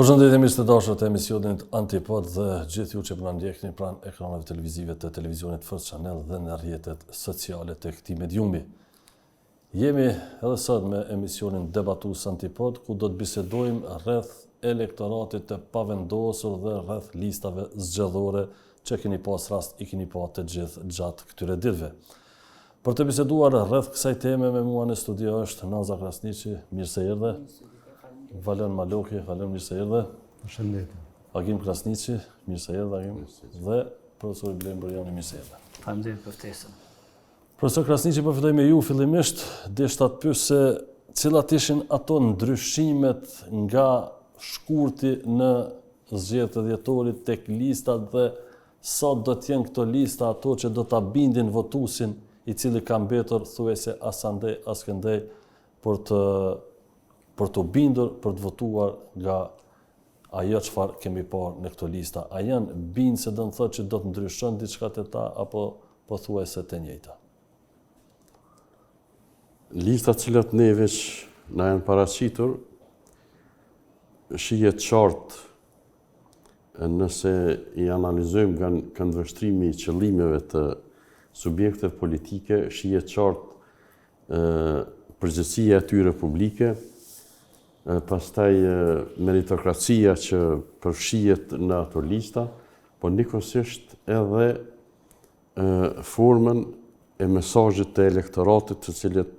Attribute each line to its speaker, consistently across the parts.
Speaker 1: Përshëndetje mirë të dashur të emisionit Antipod dhe gjithë ju që po na ndjekni pranë ekraneve televizive të televizionit First Channel dhe në rrjetet sociale të këtij mediumi. Jemi edhe sot me emisionin Debatues Antipod, ku do të bisedojmë rreth elektoratit të pavendosur dhe rreth listave zgjedhore që keni pas rast i keni pa të gjithë gjatë këtyre ditëve. Për të biseduar rreth kësaj teme me mua në studio është Naza Krasniqi, mirë se erdhe. Valen Maloki, mirë se erdhe.
Speaker 2: Përshëndetje.
Speaker 1: Agim Krasniqi, mirë se erdhe Agim. Dhe profesor Blen Burjani, mirë se erdhe.
Speaker 3: Faleminderit për ftesën.
Speaker 1: Profesor Krasniqi, po filloj me ju fillimisht, deshta të pyes se cilat ishin ato ndryshimet nga shkurti në zgjedhjet e dhjetorit tek listat dhe sa do të jenë këto lista ato që do ta bindin votuesin i cili ka mbetur thuajse asandej askëndej për të bindur, për të votuar nga ajo çfarë kemi parë në këto lista. A janë bindë se do të thotë që do të ndryshon diçka te ta apo pothuajse të njëjta?
Speaker 2: Listat cilat ne veç na janë paraqitur shihet qartë nëse i analizojmë nga këndvështrimi i qëllimeve të subjekteve politike, shihet qartë përgjegjësia e tyre publike, pastaj meritokracia që përfshihet në ato lista, por njëkohësisht edhe formën e mesazhit të elektoratit të cilët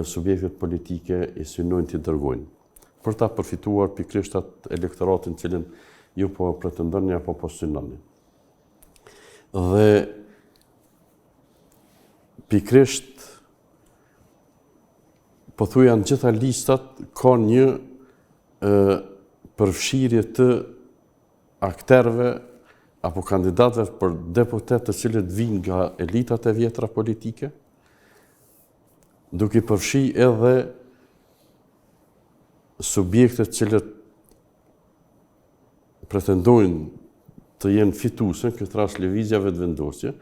Speaker 2: subjektet politike i synojnë të dërgojnë. Për ta përfituar pikërisht atë elektoratin cilin ju po pretendoni apo po synoni. Dhe pikërisht po thuaj janë gjitha listat ka një përfshirje të akterëve apo kandidatëve për deputet të cilët vijnë nga elitat e vjetra politike, duke përfshi edhe subjektet cilët pretendojnë të jenë fituese, në këtë rast lëvizja vetëvendosje,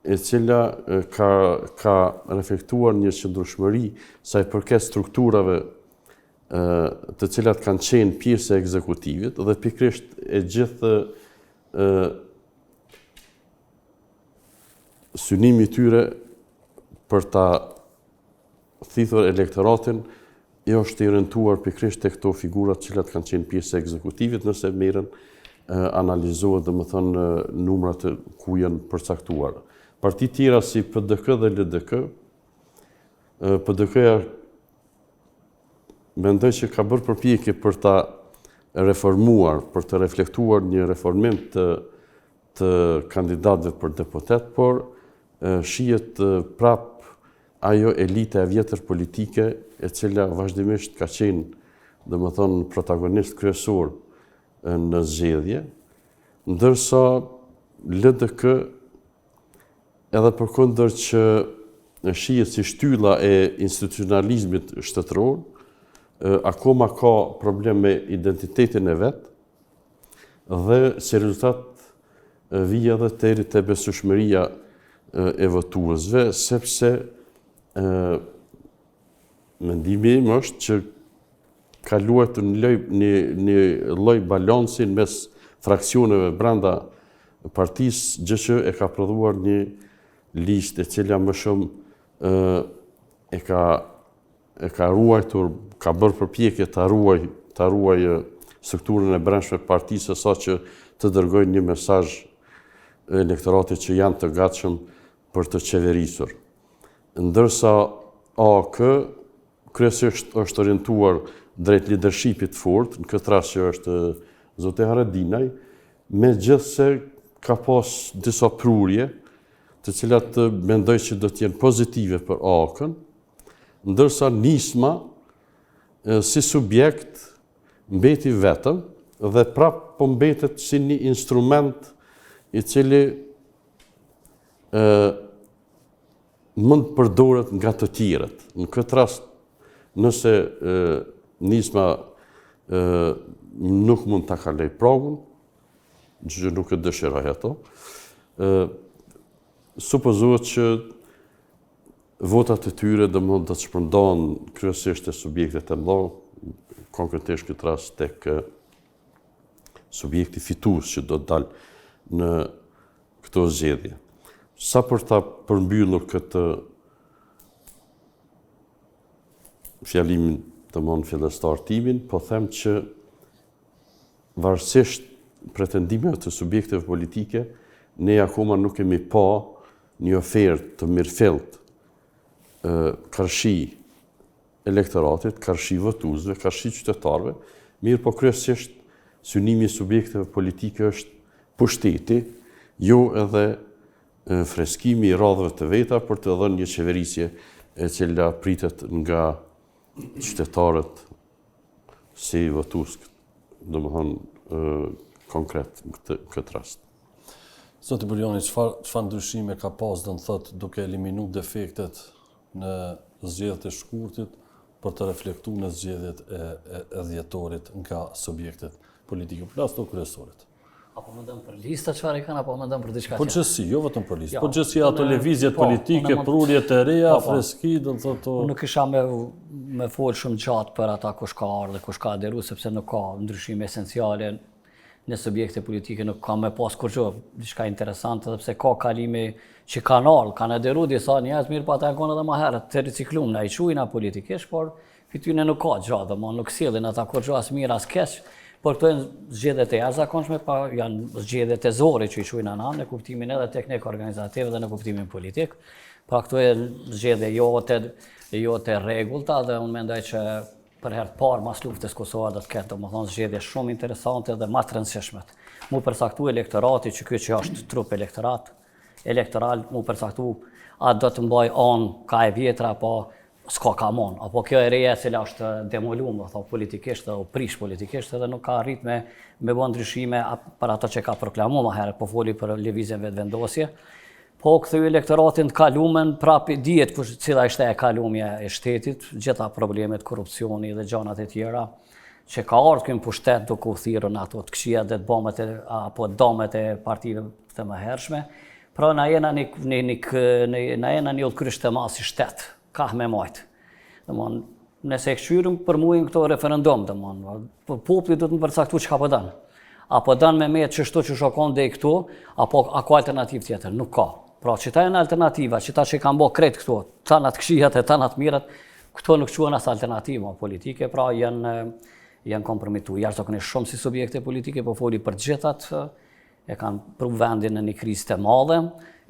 Speaker 2: e cila ka reflektuar një qëndrueshmëri sa i përket strukturave të cilat kanë qenë pjesë e ekzekutivit dhe pikërisht e gjithë synimi i tyre për ta thithur elektoratin është i orientuar pikërisht tek këto figura të cilat kanë qenë pjesë e ekzekutivit nëse merren analizohet domethënë numrat ku janë përcaktuar. Parti tjera si PDK dhe LDK, PDK-ja mendoj që ka bërë përpjekje për ta reformuar, për të reflektuar një reformim të kandidatëve për deputet, por shihet prap ajo elita e vjetër politike e cila vazhdimisht ka qenë, domethënë, protagonist kryesor në zgjedhje, ndërsa LDK edhe përkundër që shihet si shtylla e institucionalizmit shtetëror, akoma ka problem me identitetin e vet dhe si rezultat vijë edhe deri te besueshmëria e votuesve, sepse mendimi im është që ka luajtur një lloj balansi mes fraksioneve brenda partisë, gjë që e ka prodhuar një listë e cila më shumë e ka ruajtur, ka bërë përpjekje ta ruaj strukturën e brendshme të partisë sa që të dërgojnë një mesazh elektoratit që janë të gatshëm për të qeverisur. Ndërsa AK kryesisht është orientuar drejt leadershipit fort, në këtë rast që është zoti Haradinaj, megjithse ka pas disa prurje të cilat mendoj që do të jenë pozitive për AK-n, ndërsa Nisma si subjekt mbeti vetëm dhe prap po mbetet si një instrument i cili mund përdoret nga të tjerët. Në këtë rast, nëse Nisma nuk mund ta kaloj pragun, që nuk e dëshiroj ato, supozohet që votat e tyre do të shpërndahen kryesisht te subjektet e mëdha, konkretisht këtë rast tek subjekti fitues që do të dalë në këto zgjedhje. Sa për ta përmbyllur këtë fjalimin të mon fillestar timin, po them që varësisht pretendimeve të subjekteve politike, ne akoma nuk kemi pa një ofertë të mirëfillt karshi elektoratit, karshi votuesve, karshi qytetarëve, mirë po kryesisht synimi i subjekteve politike është pushteti, jo edhe freskimi i radhëve të veta për të dhënë një qeverisje e cila pritet nga qytetarët si votues, domethënë konkret në këtë rast.
Speaker 1: Zoti Buljoni, çfarë ndryshime ka pas, do të thotë, duke eliminu defektet në zgjedhjet e shkurtit për të reflektuar në zgjedhjet e dhjetorit nga subjektet politike, plus të kryesorit?
Speaker 3: Apo më dëmë për lista çfarë i kanë, apo më dëmë për diçka
Speaker 1: Po gjësi, jo vetëm për listë, po gjësi ato lëvizjet politike, prurjet e reja, freski, do të thotë.
Speaker 3: Nuk isha me folë shumë gjatë për ata kush ka ardhur dhe kush ka aderuar, sepse nuk ka ndryshime esenciale në subjekte politike, nuk ka me pas kurrë diçka interesante, edhe pse ka kalime që kanë ardhur, kanë aderuar disa njerëz, mirë po ata kanë edhe më herët të riciklum, na i quajnë politikisht, por fytyrën nuk ka gjatë, nuk sillin ata kurrë as mirë as keq. Por këto janë zgjedhjet e jashtëzakonshme, pa janë zgjedhjet e zori që i quajnë anë në kuptimin edhe teknik organizativ dhe në kuptimin politik. Pra këto janë zgjedhje jo të rregullta dhe unë mendoj që për herë të parë mas luftës Kosova do të ketë domethënë zgjedhje shumë interesante dhe më të rëndësishme. Mu përcaktu elektorati që ky që është trup elektoral, mu përcaktu a do të mbaj anë ka e vjetra apo s'ka ka mon, apo kjo e reja cila është demoluar, politikisht dhe prish politikisht edhe nuk ka arrit me bë ndryshime për ato që ka proklamuar më herët, po foli për lëvizjen vetëvendosje. Po kthye elektoratin të kalumen, prapë dihet cila ishte e kalumja e shtetit, gjitha problemet, korrupsioni dhe gjanat e tjera, që ka ardhur këtu në pushtet duke u thirrur ato të këqija dhe të bëmet apo damet e partive të mëhershme. Pra na jena një udhkryq të madh si shtet. Ka me majtë. Nëse e këshyrëm për muin këto referendum, populli do të më përcaktu që ka po dënë. Apo dënë me me që shto që shokon dhe i këtu, apo ka alternativ tjetër, nuk ka. Pra që ta janë alternativa, që ta që i kanë bo kretë këtu, tanat këshijat e tanat mirat, këto nuk quhen as alternativa politike, pra janë kompromitu. Jashtëzakonisht shumë si subjekte politike, po foli për gjithat, e kanë pru vendin në një krizë të madhe,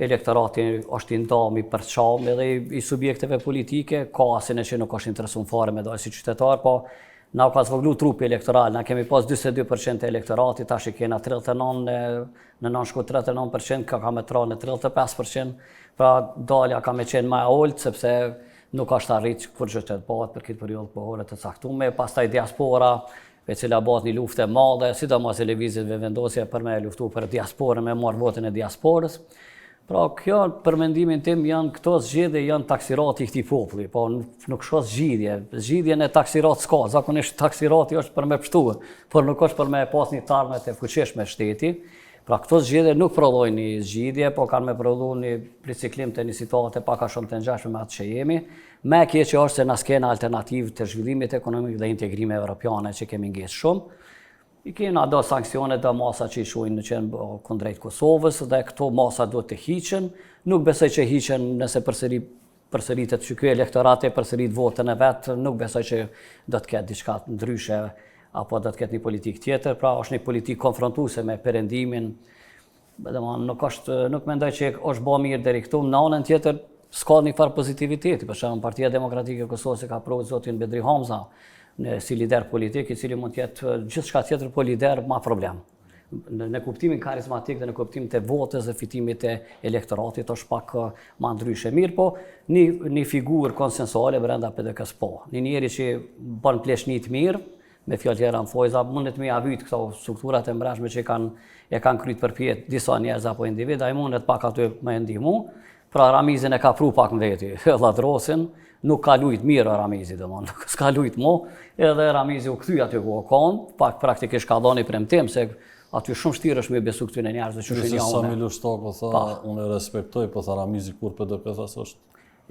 Speaker 3: elektorati është i ndami për çam edhe i subjekteve politike, ka asin e që nuk është interesuar fare me dalë si qytetar, po na ka zvoglu trupi elektoral, na kemi pas 42% e elektorati, tash i kena 39, në nënshku 39%, ka me tra në 35%, pra dalja ka me qenë ma e oltë, sepse nuk është arrit kur gjithë të bëhet për këtë periudhë kohore të caktuar, pastaj diaspora, e cila bëhet një luftë e madhe, sidomos e lëvizjet vetëvendosje për me luftu për diasporën, me marrë votën e diasporës. Pra kjo për mendimin tim janë këto zgjedhje janë taksirati i këtij populli, po nuk shoh zgjidhje. Zgjidhjen e taksirat s'ka, zakonisht taksirati është për me pështuar, por nuk është për me pas një tarme të fuqishme shteti. Pra këto zgjedhje nuk prodhojnë një zgjidhje, po kanë me prodhuar një riciklim të një situate pak a shumë të ngjashme me atë që jemi. Më e keqja është se na s'kena alternativë të zhvillimit ekonomik dhe integrime evropiane që kemi ngjesh shumë. I kena do sanksione dhe masa që i shuajnë në qenë kundrejt Kosovës dhe këto masa do të hiqen. Nuk besoj që hiqen nëse përsëritet që ky elektorati përsërit votën e vetë, nuk besoj që do të ketë diçka ndryshe apo do të ketë një politikë tjetër, pra është një politikë konfrontuese me perëndimin. Nuk mendoj që është bë mirë deri këtu, në anën tjetër s'ka një farë pozitiviteti, për shembull Partia Demokratike e Kosovës ka provuar zotin Bedri Hamza si lider politik, i cili mund të jetë gjithçka tjetër po lider ma problem. Në kuptimin karizmatik dhe në kuptimin të votës dhe fitimit të elektoratit është pak ma ndryshe mirë, po një figurë konsensuale brenda PDK-s po. Një njeri që bën pleshnit mirë, me fjalë tjera në fojza, mundet me avyt këto strukturat e mbrajshme që e kanë kryt përpjet disa njerëz apo individ, ai mundet pak aty me ndihmu. Pra Ramizin e ka pru pak në veti, Lladrosin, nuk ka lujt mirë Ramizi, nuk s'ka lujt mo, edhe Ramizi u kthy aty ku kanë, pak praktikisht ka dhënë premtim se aty shumë vështirë është me besu këtyre njerëzve që
Speaker 1: shinjallën. Sa Miloš Tako tha, unë e respektoj, po tha Ramizi kur PDK thas është.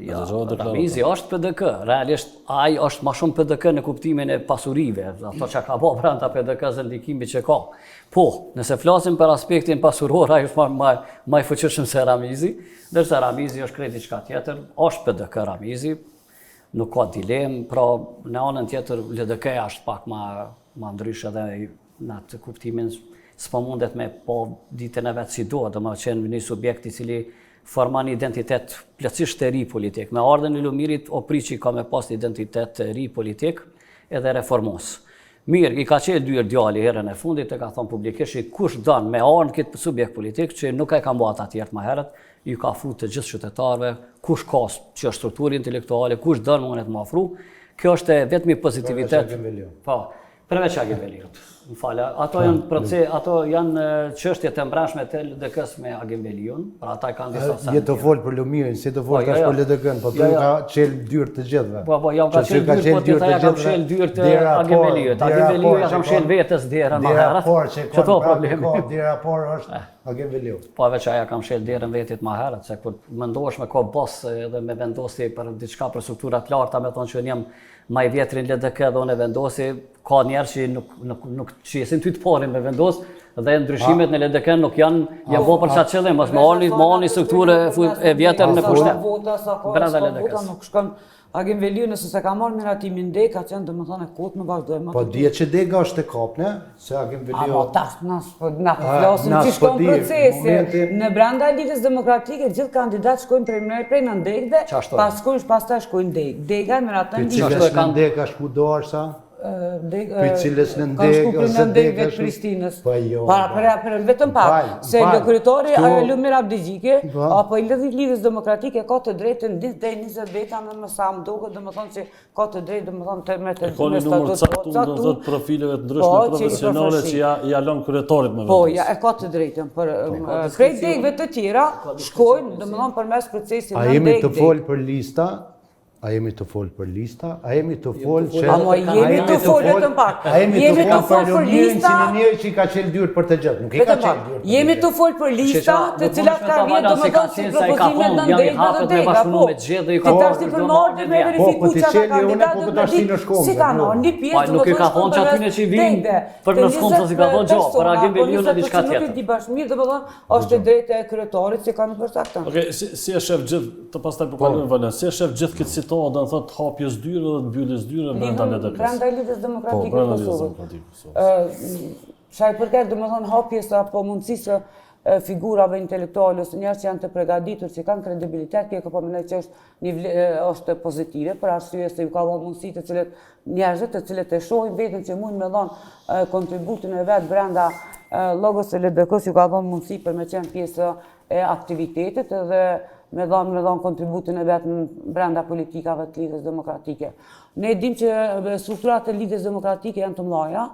Speaker 3: Ja, Ramizi është PDK, realisht ai është më shumë PDK në kuptimin e pasurive, ato që ka bërë brenda PDK-s ndikimi që ka. Po, nëse flasim për aspektin pasuror, ai është më i fuqishëm se Ramizi, ndërsa Ramizi është krejt diçka tjetër, është PDK Ramizi, nuk ka dilemë, pra në anën tjetër LDK është pak më ndryshe edhe në atë kuptimin s'po mundet me po ditën e vet si do, domethënë një subjekt i cili forman identitet plotësisht të ri politik. Me ardhen e Lumirit, Opriçi ka me pas identitet të ri politik edhe reformos. Mirë, i ka qenë dyer djali herën e fundit e ka thonë publikisht kush don me ardhën këtë subjekt politik që nuk e kanë bërë atëherë më herët, i ka futur të gjithë qytetarëve, kush ka që është strukturë intelektuale, kush don mundet më ofru. Kjo është vetëm pozitivitet. Po, përveç Agembeliut. M'fala, ato janë çështjet e mbrëmshme të LDK-s me Agembeliun, pra ata kanë disa sa.
Speaker 4: Je të fol për Lumirin, si të fol tash për LDK-n, po të ka çel dyert të gjithëve.
Speaker 3: Po, ja ka çel dyert, po ti ka çel dyert të Agembeliut. Agembeliu ja ka çel vetes derën më herët. Çto problemi?
Speaker 4: Dera por është Agembeliu.
Speaker 3: Po veç aja kam shel derën vetit më herët, se kur mendohesh me ka bos edhe me vendosi për diçka për struktura të larta, me thonë që jam më i vjetrin LDK dhe unë vendosi, ka njerëz që nuk qesin ty të parin me vendos, dhe ndryshimet në LDK nuk janë bërë për çat qëllim, mos më ani strukturë e vjetër në pushtet. Brenda LDK-s.
Speaker 5: Nuk shkon Agembeliu nëse se ka marrë miratimin Dek, ka qenë domethënë kot në vazhdojmë.
Speaker 4: Po dihet që Deka është e kapne, se Agembeliu.
Speaker 5: Po tash na flasim që shkon procesi. Në brenda Lidhjes Demokratike gjithë kandidatë shkojnë prej në Dekë, pastaj shkojnë Dek. Deka miraton
Speaker 4: Lidhjes në Deka shkudo është sa? Për cilës në ndegë ose
Speaker 5: ndegë vetë Prishtinës. Për vetëm pak, se kryetari Lumir Abdigjike, apo i Lidhjes Demokratike ka të drejtën ditë deri 20 veta më sa më duket, domethënë se ka të drejtë domethënë të me
Speaker 1: statut të profileve të ndryshme profesionale që ja lën kryetarit më vetë.
Speaker 5: Po, ja e ka të drejtën, për prej degëve të tjera shkojnë domethënë përmes procesit në
Speaker 4: ndegë. A jemi të fol për lista? A jemi të folë për lista? A jemi të folë që...
Speaker 5: A jemi të folë vetëm pak.
Speaker 4: A jemi të folë për Lumirin si në njëri që i ka qelë dyrt për të gjithë. Nuk i ka qelë dyrt.
Speaker 5: Jemi të folë për lista të cilat ka vjetë domethënë si propozimet në ndegë dhe të dega. Po, ti tash ti përmordi me verifiku që ata kandidatët në degë. Si ka në një pjesë
Speaker 3: nuk i ka thonë që aty në që i vinë për në shkollë si ka thonë gjo, për Agembeliun në diçka tjetër.
Speaker 5: Nuk i di bashkëmirë domethënë është drejtë e kryetarit që kanë përcaktuar.
Speaker 1: Okej, si e shef gjithë, të pastaj po kalojmë valën, si e shef gjithë këtë do të thotë hapjes dyre dhe mbylljes dyre brenda LDK-s.
Speaker 5: Brenda Lidhjes Demokratike të Kosovës. Sa i përket domethënë hapjes apo mundësisë figurave intelektuale ose njerëz që janë të përgatitur, që kanë kredibilitet, kjo po mendoj që është pozitive për arsye se ju ka dhënë mundësi të cilët njerëzit të cilët e shohin veten që mund me dhënë kontributin e vet brenda logos së LDK-s, ju ka dhënë mundësi për me qenë pjesë e aktivitetit edhe me dhënë kontributin e vetë brenda politikave të Lidhjes Demokratike. Ne dim që strukturat e Lidhjes Demokratike janë të mëdha,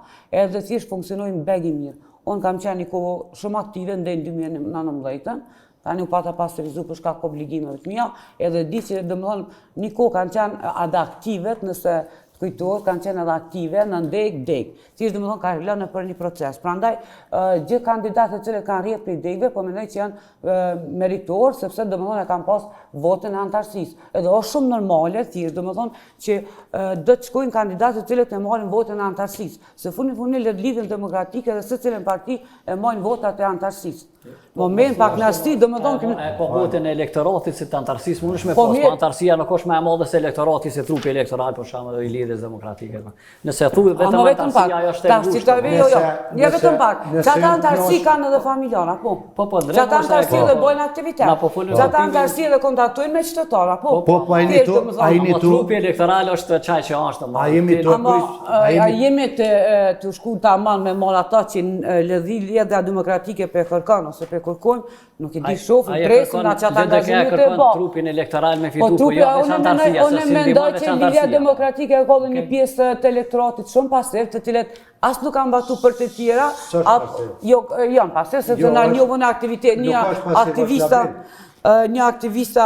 Speaker 5: edhe thjesht funksionojnë begi mirë. Unë kam qenë një kohë shumë aktive ndaj 2019, tani u pata pasurizu për shkak obligimeve të mia, edhe di që domethënë një kohë kanë qenë edhe aktive, nëse kujtohet, kanë qenë edhe aktive në ndegë. Thjesht domethënë ka lënë për një proces. Prandaj gjithë kandidatët që kanë rrjedhur prej degëve, po mendoj që janë meritor sepse domethënë kanë pas votën e antarësisë. Edhe është shumë normale thjesht domethënë që do të shkojnë kandidatët të cilët e marrin votën e antarësisë. Se funi Lidhjen Demokratike dhe secilën parti e marrin votat e antarësisë. Moment pak nasti domethënë
Speaker 3: po votën e elektoratit si të antarësisë mundesh me pas, po antarësia nuk është më e madhe se elektorati si trupi elektoral për shembull i Lidhjes Demokratike. Nëse thuhet vetëm antarësia ajo është e ngushtë.
Speaker 5: Jo vetëm pak. Çata antarësi kanë edhe familjarë, po.
Speaker 3: Po,
Speaker 5: çata antarësi dhe bojnë aktivitet. Çata antarësi dhe kontaktojnë me qytetarë, po.
Speaker 4: Po, ai
Speaker 3: trupi elektoral është çaj që është.
Speaker 5: A jemi të shku tamam me marr ata që Lidhja Demokratike pe kërkon ose pe kërkojnë, nuk e di shofën presin nga çata angazhimit e bë.
Speaker 3: Trupin elektoral me fitu, po jo veç antarësia.
Speaker 5: Unë mendoj që Lidhja Demokratike ka dhënë një pjesë të elektoratit shumë pasiv, të cilët as nuk kanë mbatu për të tjera, jo janë pasiv, sepse na njohën aktivitet, një aktivista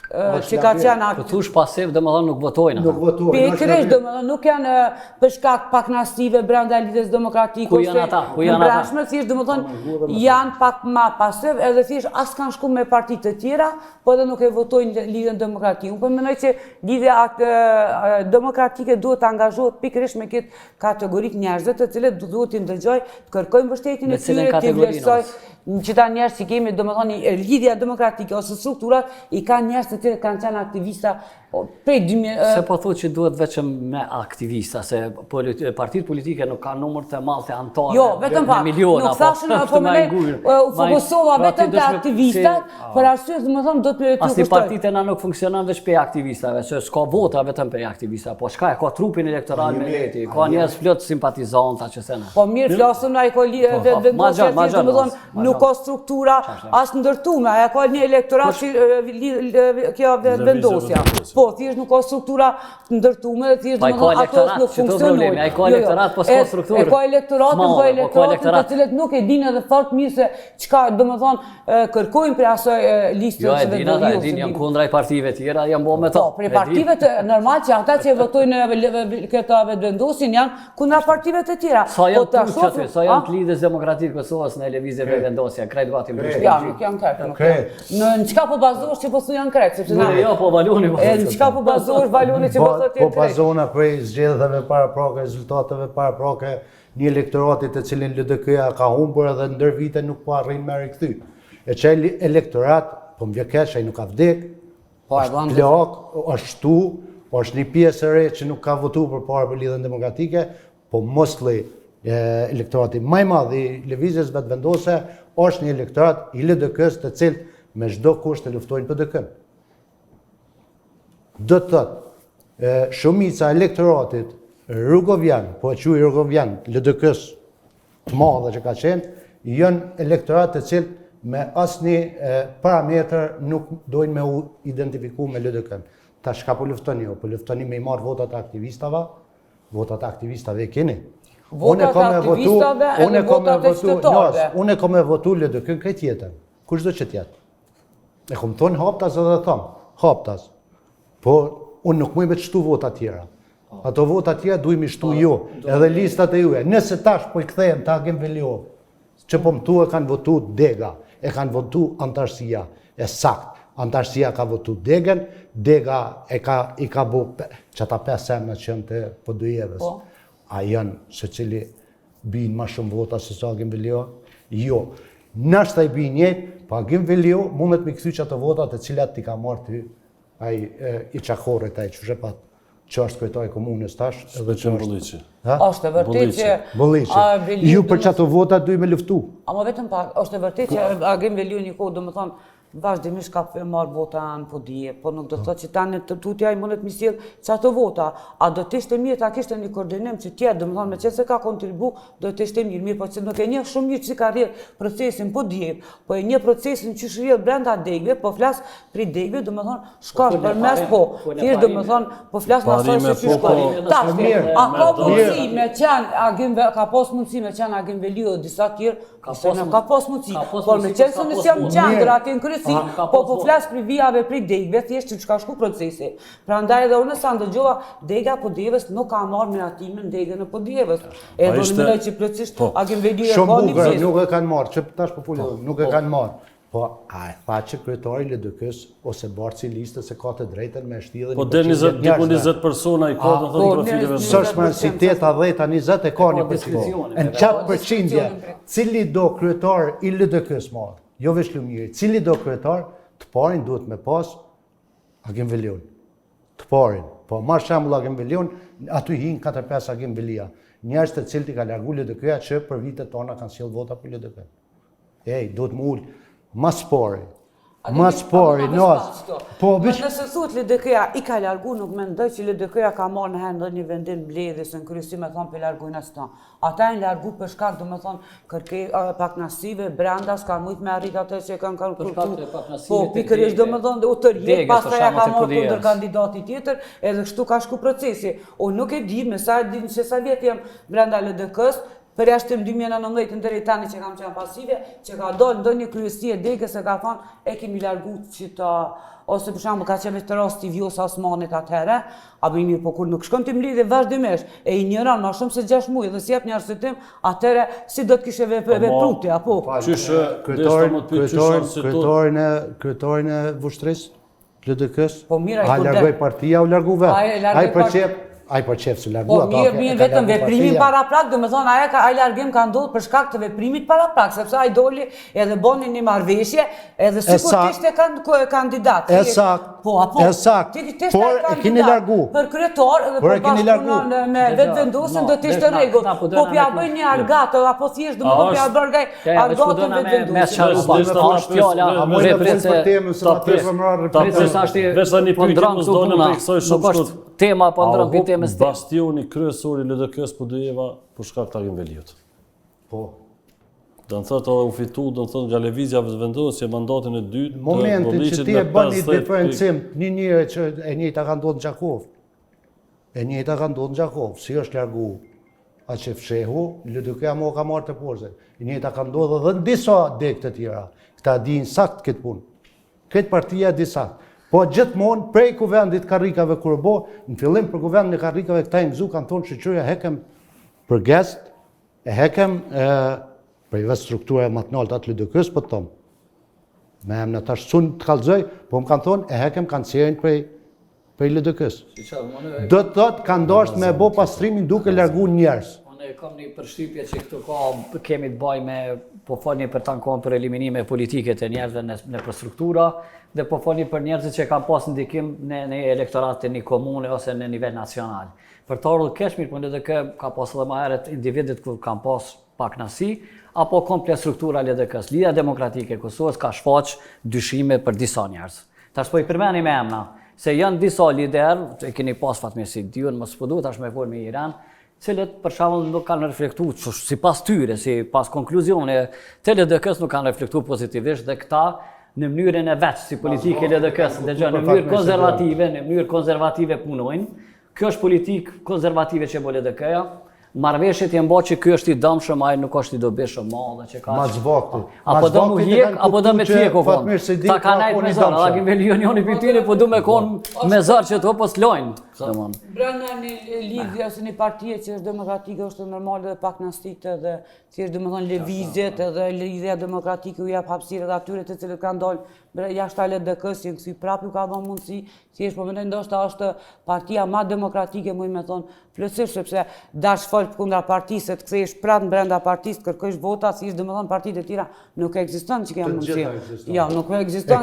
Speaker 5: që ka qenë
Speaker 3: Po thush pasiv, domethënë nuk votojnë.
Speaker 4: Nuk votojnë.
Speaker 5: Pikërisht, domethënë nuk janë për shkak pakënaqësive brenda Lidhjes Demokratike
Speaker 3: Ku janë ata? Ku janë ata?
Speaker 5: Thjesht domethënë janë pak më pasiv, edhe thjesht as kanë shku me parti të tjera, po edhe nuk e votojnë Lidhjen Demokratike. Unë po mendoj që Lidhja Demokratike duhet të angazhohet pikërisht me këtë kategoritë njerëzve të cilët duhet të ndëgjoj, të kërkojnë mbështetjen e tyre, të vlerësoj që ta njerëz që kemi, domethënë Lidhja Demokratike ose strukturat i kanë njerëz të cilët kanë qenë aktivista prej 2000.
Speaker 3: Se po thuhet që duhet vetëm me aktivista, se partitë politike nuk kanë numër të madh të anëtarë.
Speaker 5: Jo, vetëm pak.
Speaker 3: Miliona,
Speaker 5: nuk thashën po u fokusova vetëm te aktivistat, për arsye domethënë do të
Speaker 3: Asnjë partitë na nuk funksionon veç pe aktivistave, se s'ka vota vetëm pe aktivista, po çka e ka trupin elektoral me leti, ka njerëz plot simpatizanta që sena.
Speaker 5: Po mirë flasëm na ai ka vendosje domethënë nuk ka struktura as ndërtuar, ajo ka një elektorat kjo vendosja. Po thjesht nuk ka struktura të ndërtuar, thjesht domethënë ato nuk funksionojnë.
Speaker 3: Ai ka elektorat, po s'ka strukturë.
Speaker 5: E ka elektoratin, të cilët nuk e dinë edhe fort mirë se çka domethënë kërkojnë për asaj listë
Speaker 3: që vendosën. Jo, e dinë, janë kundra i partive tjera, janë bërë me to.
Speaker 5: Po, për partive të normal që ata që votojnë këta vendosin janë kundra partive të tjera.
Speaker 3: Sa janë tuçë aty, sa janë të Lidhjes Demokratike Kosovës në lëvizje vendosja, krejt gati mbështetje.
Speaker 5: Ja, nuk janë krejt. Në çka po bazohesh që po thu janë krejt, sepse na
Speaker 3: jo, po valuni po.
Speaker 5: Në çka po bazohesh valuni që po thotë
Speaker 4: po bazona prej zgjedhjeve paraprake, rezultateve paraprake, një elektoratit të cilin LDK-ja ka humbur edhe ndër vite nuk po arrin me rikthy. E çaj elektorat, po më keq ai nuk ka vdek. Po ai bën plak, është shtu, është një pjesë e re që nuk ka votuar përpara për Lidhjen Demokratike, po mostly elektorati më i madh i lëvizjes vetëvendose është një elektorat i LDK-s të cilët me çdo kusht të luftojnë PDK-n. Do të thotë, shumica elektoratit Rrugovjan, po e quaj Rrugovjan, LDK-s të madhe që ka qenë, janë elektorat të cilët me asnjë parametër nuk dojnë me u identifiku me LDK-n. Tash ka po luftoni jo, po luftoni me i marrë votat e aktivistave, votat e aktivistave e keni.
Speaker 5: Votat e aktivistave edhe votat e qytetarëve.
Speaker 4: Unë e kam e votu LDK-n këtë jetën, kush do që tjetë. E kom thonë haptas edhe thonë, haptas. Po, unë nuk mëj me të shtu votat tjera. Ato votat tjera duj mi shtu ju, edhe listat e juve. Nëse tash po i kthejem të Agim Veliov, që po mëtu e kanë votu Dega, e kanë votu Antarësia, e sakt. Antarësia ka votu Degen, Dega i ka bu që ata 5 emnat që janë të Podujevës. A janë se cili bijnë ma shumë vota se sa Agim Veliov? Jo. Nashta i bijnë njëjtë, pa Agim Veliov mundet me kthy që ato votat e cilat ti ka marrë ty ai i Çakorrit, ai që është kryetari i komunës tash,
Speaker 1: edhe që në Bulliqi.
Speaker 5: Është e vërtetë që
Speaker 4: Bulliqi. Ju për çato vota duhet me luftu.
Speaker 5: Ama vetëm pak, është e vërtetë që Agim Veliu një kohë domethënë vazhdimisht ka marrë vota në podije, po nuk do të thotë që tani të tutja i mundet mi sjell çato vota. A do të ishte mirë ta kishte një koordinim që tjetër, domethënë me çse ka kontribu, do të ishte mirë, po që nuk e njeh shumë mirë si ka rrjedh procesin podije, po e njeh procesin që rrjedh brenda degëve, po flas për degëve, domethënë shkosh përmes po. Thjesht domethënë po flas me asaj se si shkon. Tash mirë. A ka mundësi me qenë Agim ka pas mundësi me qenë Agim Veliu dhe disa tjerë, ka pas mundësi. Por me qenë se ne jam qendër aty në kryesi, po flas për vijave për degëve, thjesht që ka shku procesi. Prandaj edhe unë sa ndëgjova Dega Podijevës nuk ka marrë miratimin Degën e Podijevës. Edhe unë mendoj që plotësisht Agim Veliu e ka një pjesë.
Speaker 4: Nuk e kanë marrë, që tash popullon, nuk e kanë marrë. Po, a e tha që kryetari LDK-s ose barci listës se ka të drejtën me shtidhën.
Speaker 1: Po deri 20 persona i ka, do thonë profileve.
Speaker 4: S'është si 8-10-20 e ka një përqindje. Në qatë përqindje, cili do kryetar i LDK-s marrë, jo veç Lumiri, cili do kryetar, të parin duhet me pas Agim Veliun. Të parin. Po, marr shembull Agim Veliun, aty hin 4-5 Agim Velia. Njerëz të cilët i ka largu LDK-ja që për vitet tona kanë sjell vota për LDK. Duhet më ul mas pari. Mas pari, po
Speaker 5: nëse thuhet LDK-ja i ka largu, nuk mendoj që LDK-ja ka marrë në herë ndonjë vendim mbledhjes në kryesi me thonë për largojnë as ta. Ata janë largu për shkak domethënë pakënaqësive brenda s'kan mujt me arrit atë që kanë kërkuar. Po pikërisht domethënë u tërhiq, pastaj ja ka marrë kundër kandidati tjetër, edhe kështu ka shku procesi. Unë nuk e di, me sa e di se sa vjet jam brenda LDK-s, për jashtim 2019 deri tani që kam qenë pasive, që ka dalë ndonjë kryesi e degës e ka thonë e kemi largu qita, ose për shembull ka qenë të rasti Vjosa Osmanit atëherë, apo mirë, po kur nuk shkon ti mlidhe vazhdimisht e ignoron më shumë se 6 muaj dhe si jep një arsyetëm, atëherë si do të kishe vepruar ti apo?
Speaker 4: Kryetorin e vushtrisë, LDK-s,
Speaker 5: Po mirë,
Speaker 4: a largoi partia u largu vetë. Ai përqef se largu
Speaker 5: ata. Po mirë, vetëm veprimin para prag, do të thonë ai largim ka ndodhur për shkak të veprimit para prag, sepse ai doli edhe boni një marrëveshje, edhe sikur ishte kandidat. Po, apo.
Speaker 4: Por e keni largu.
Speaker 5: Për kryetar edhe për bashkëpunon me vetëvendosjen do të ishte rregull. Po pja bëj një argat apo thjesht do të pja bërgaj argatën
Speaker 3: vetëvendosjen. Tema po ndron këtë temës.
Speaker 1: Bastioni kryesor i LDK-s po dojeva për shkak të Veliut.
Speaker 4: Po.
Speaker 1: Do të thotë u fitu, do të thotë nga lëvizja vetëvendosje mandatin e dytë.
Speaker 4: Momentin që ti e bën një diferencim, një njëri që e njëjta ka ndodhur në Gjakov. E njëjta ka ndodhur në Gjakov, si është largu atë që fshehu, LDK-ja mo ka marrë të poshtë. E njëjta ka ndodhur edhe në disa degë të tjera. Këta dinë sakt këtë punë. Këtë partia di sakt. Po gjithmonë prej kuvendit karrikave kur bo, në fillim për kuvendin e karrikave këta i mzu kanë thonë shoqëria hekem për gest, e hekem për struktura më të lartë atë LDK-s po tom. Me emna tash sun të kallëzoj, po më kanë thonë e hekem kancerin prej LDK-s. Do të thotë kanë dashur me bë pastrimin duke larguar njerëz.
Speaker 3: Unë kam një përshtypje që këtu kemi të bëjmë me po folni për tankon për eliminime politike të njerëzve në struktura dhe po folni për njerëzit që kanë pas ndikim në elektorat të një komune ose në nivel nacional. Për të ardhur keq mirë, po LDK ka pas edhe më herët individët kur kanë pas pak nasi apo komplet struktura LDK-s. Lidhja Demokratike e Kosovës ka shfaq dyshime për disa njerëz. Tash po i përmeni me emra se janë disa liderë, e keni pas fatmirësi diun mos po duhet tash me fol me Iran, cilët për shembull nuk kanë reflektuar sipas tyre, sipas konkluzione të LDK-s nuk kanë reflektuar pozitivisht dhe këta në mënyrën e vetë si politikë LDK-s, në mënyrë konservative punojnë. Kjo është politikë konservative që bëllë LDK-ja. Marrëveshjet janë bërë që ky është i dëmshëm, ai nuk është i dobishëm madh që ka. Apo do mu hjek, apo do me hjek ofon. Ta kanë ai me zonë, ata kemi unioni pyetjen, po do me kon me zor që to po s'lojnë.
Speaker 5: Brenda një lidhje ose një partie që është demokratike është normale dhe pak nastitë dhe si është domethënë lëvizjet edhe lidhja demokratike u jap hapësirë atyre të cilët kanë dalë jashtë LDK-s, janë kthy prapë u ka dhënë mundësi, si është po mendoj ndoshta është partia më demokratike, më me thon plotësisht sepse dash fol kundra partisë, të kthehesh prapë brenda partisë, kërkosh vota, si është domethënë partitë e tjera nuk ekziston që kanë mundësi. Jo, nuk ekziston.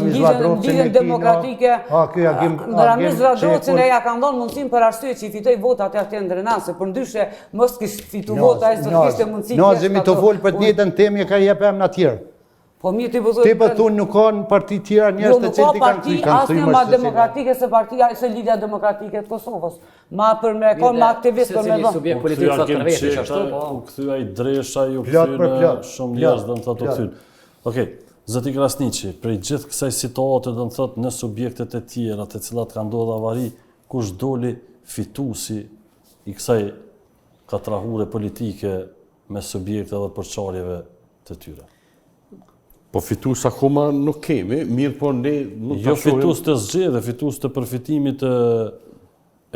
Speaker 5: Lidhja demokratike.
Speaker 4: Ky agim
Speaker 5: se ne ja kanë dhënë mundësinë për arsye që i fitoi votat aty në Drenase, për ndryshe mos kishte fitu vota ai do të kishte mundësi.
Speaker 4: Nazemi të vol për të njëjtën temë ka jep emra të tjerë.
Speaker 5: Po mirë ti po thua.
Speaker 4: Ti po thon nuk kanë parti të tjera njerëz të cilët kanë
Speaker 5: thënë asnjë më demokratike se partia se Lidhja Demokratike e Kosovës. Ma për me kon ma aktivist për me dhënë.
Speaker 3: Subjekt politik sot për vetë ashtu po.
Speaker 1: U kthye ai Dresha, ju kthye shumë njerëz do të thotë u kthyn. Okej. Zoti Krasniqi, prej gjithë kësaj situate do të thotë në subjektet e tjera të cilat kanë ndodhur avari, kush doli fituesi i kësaj katrahure politike me subjekte dhe përçarjeve të tyre?
Speaker 2: Po fitues akoma nuk kemi, mirë po ne nuk
Speaker 1: jo fitues të zgjedhjeve, fitues të përfitimit të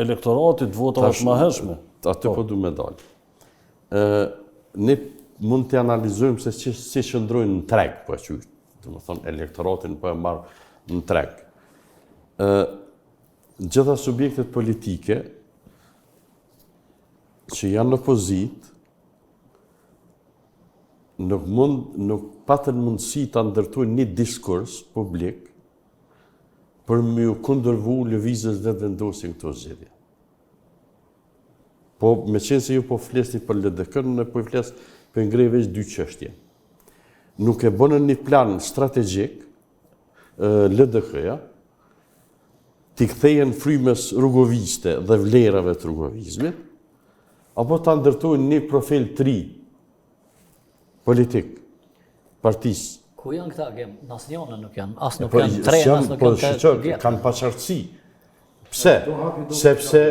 Speaker 1: elektoratit, votave të mëhershme.
Speaker 2: Atë po du me dalë. Ne mund të analizojmë se si qëndrojnë në treg, po e qysh, të më thonë elektoratin po e marë në treg. Gjitha subjektet politike që janë në pozit, nuk patën mundësi të ndërtojnë një diskurs publik për me ju kundërvu lëvizjes dhe vendosin këto zgjedhje. Po, me qenë se ju po flesni për LDK-n, ne po fles për ngrej veç dy çështje. Nuk e bënën një plan strategjik LDK-ja, t'i kthejen frymës rrugoviste dhe vlerave të rrugovizmit, apo ta ndërtojnë një profil të ri politik, partisë.
Speaker 3: Ku janë këta gjem? Asnjëna nuk janë, as nuk janë tre, as nuk janë
Speaker 2: kanë paqartësi. Pse? Sepse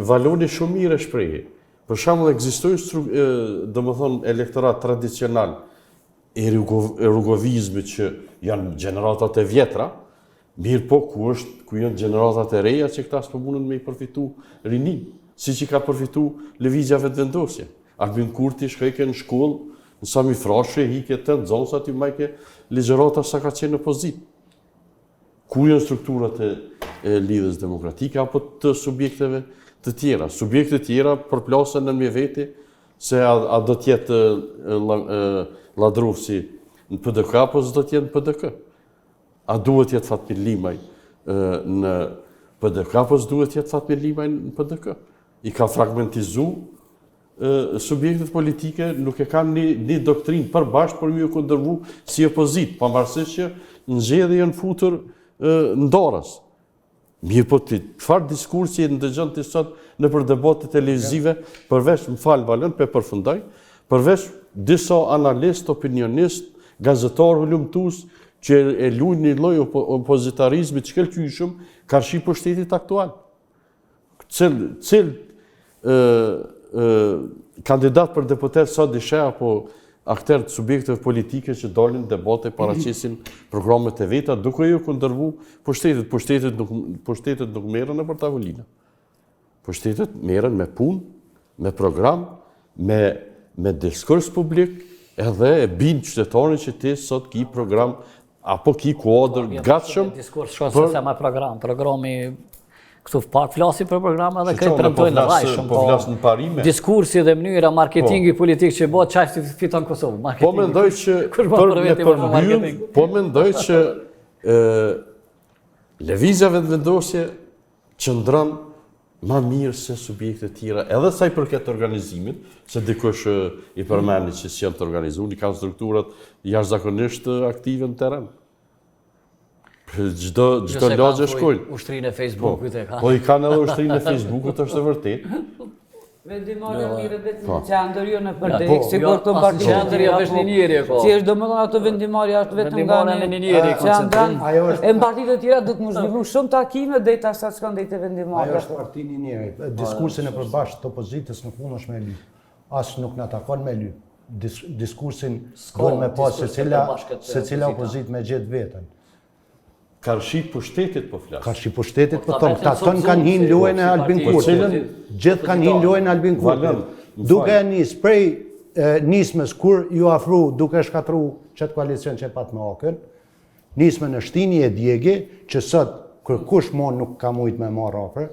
Speaker 2: valoni shumë mirë shprehi. Për shembull, ekzistojnë domethënë elektorat tradicional e rrugovizmit që janë gjeneratat e vjetra, mirë po ku janë gjeneratat e reja që këta s'po mundën me i përfitu rinin, siç i ka përfitu lëvizja vetëvendosje. Albin Kurti shkojke në shkollë, në Sami Frashë, hike të nxonsa aty majke ligjërata sa ka qenë në opozit. Ku janë strukturat e lidhjes demokratike apo të subjekteve të tjera? Subjekte të tjera përplasen në me veti se a do t'jetë ladrufsi në PDK apo s'do t'jetë në PDK? A duhet jetë Fatmir Limaj në PDK apo s'duhet jetë Fatmir Limaj në PDK? I ka fragmentizu subjektet politike, nuk e kanë një doktrinë përbashkë për ju kundërvu si opozit, pavarësisht që në zgjedhje janë futur ndarës. Mirë po çfarë diskursi ndëgjon ti sot nëpër debate televizive, përveç më fal Valën, përfundoj, përveç disa analist, opinionist, gazetar hulumtues që e luajnë një lloj opozitarizmi të shkëlqyeshëm karshi pushtetit aktual. Cil kandidat për deputet sot dishe apo akter të subjekteve politike që dalin debate paraqesin programet e veta duke ju kundërvu pushtetit. Pushtetet nuk merren nëpër tavolina. Pushtetet merren me punë, me program, me diskurs publik, edhe e bin qytetarin që ti sot ki program apo ki kuadër gatshëm.
Speaker 3: Diskurs shkon se me program. Programi këtu pak flasi për programa dhe këtë premtojnë në rajshëm.
Speaker 2: Po flas në parime.
Speaker 3: Diskursi dhe mënyra marketingi politik që bëhet çfarë fiton Kosovë.
Speaker 2: Po mendoj që po mendoj që lëvizja vetëvendosje qëndron më mirë se subjekte tjera, edhe sa i përket organizimit, se dikush i përmendi që janë të organizuar, i kanë strukturat jashtëzakonisht aktive në terren. Çdo lagje shkojnë.
Speaker 3: Ushtrinë e Facebookut e kanë.
Speaker 2: Po i kanë edhe ushtrinë e Facebookut, është e vërtet.
Speaker 5: Vendimarrja mirë vetëm në qendër, jo në përdek, sigur të parti
Speaker 3: qendër jo vesh një njeri po.
Speaker 5: Si është domethënë ato vendimarrja është vetëm nga
Speaker 3: një njeri koncentrim.
Speaker 5: E në partitë të tjera do të më zhvillu shumë takime deri sa shkon deri te vendimarrja.
Speaker 4: Ajo është parti një njeri. Diskursin e përbashkët të opozitës nuk mundesh me ly. As nuk na takon me ly. Diskursin duhet me pas secila opozit me gjetë veten.
Speaker 2: Karshi pushtetit po flas.
Speaker 4: Karshi pushtetit po thon, ta ton kanë hinë lojën e Albin Kurtit. Gjithë kanë hinë lojën e Albin Kurtit. Duke nis prej nismës kur ju afru duke shkatru çet koalicion që pat me Akën, nismë në shtinje e djegi që sot kërkush mon nuk ka mujt me marr afër,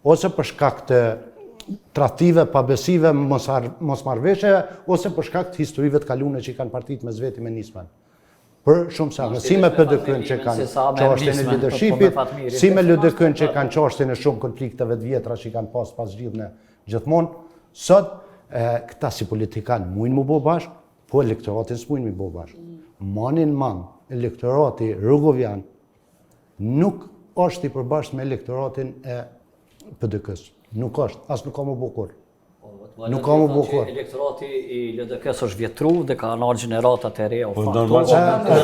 Speaker 4: ose për shkak të tradhtive, pabesive, mosmarrveshjeve, ose për shkak të historive të kaluara që i kanë partitë mes veti me nismën. Për shumë sa, si me PDK-n që kanë çështjen e leadershipit, si me LDK-n që kanë çështjen e shumë konflikteve të vjetra që kanë pas zgjidhje gjithmonë, sot këta si politikan mujnë mu bo bashkë, po elektoratin s'mujnë mi bo bashkë. Manin man, elektorati rrugovian nuk është i përbashkët me elektoratin e PDK-s. Nuk është, as nuk ka mu bo kur. Nuk ka mu bukur.
Speaker 3: Elektorati i LDK-s është vjetru dhe ka ardhur gjeneratat e reja u faktor.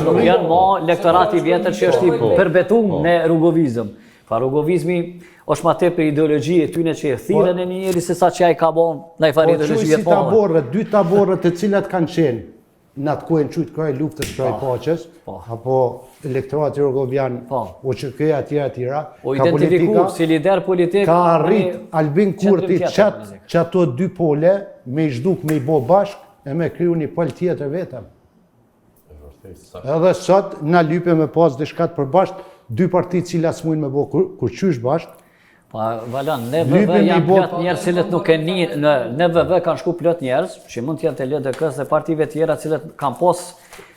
Speaker 3: Nuk janë ma elektorati i vjetër që është i perpetuar në rrugovizëm. Pa rrugovizmi është ma tepër ideologji e tyne që e thirrën e njëri se sa që ai ka bon ndaj fare ideologji
Speaker 4: si taborë, dy taborë të cilat kanë qenë në atë kohën qujt kraj luftës kraj paqes, apo elektorati rrugovian, OÇK-ja tjera,
Speaker 3: o identifiku si lider politik
Speaker 4: ka arrit Albin Kurti që ato dy pole me i zhduk me i bo bashk e me kriju një pol tjetër vetëm. Edhe sot na lype me pas diçka të përbashkët, dy parti cilat s'mujnë me bo kur qysh bashk.
Speaker 3: Pa, Valan, në VV janë plot njerëz cilët nuk e një, në VV kanë shku plot njerëz, që mund të jenë të LDK-s dhe partive tjera cilët kanë pos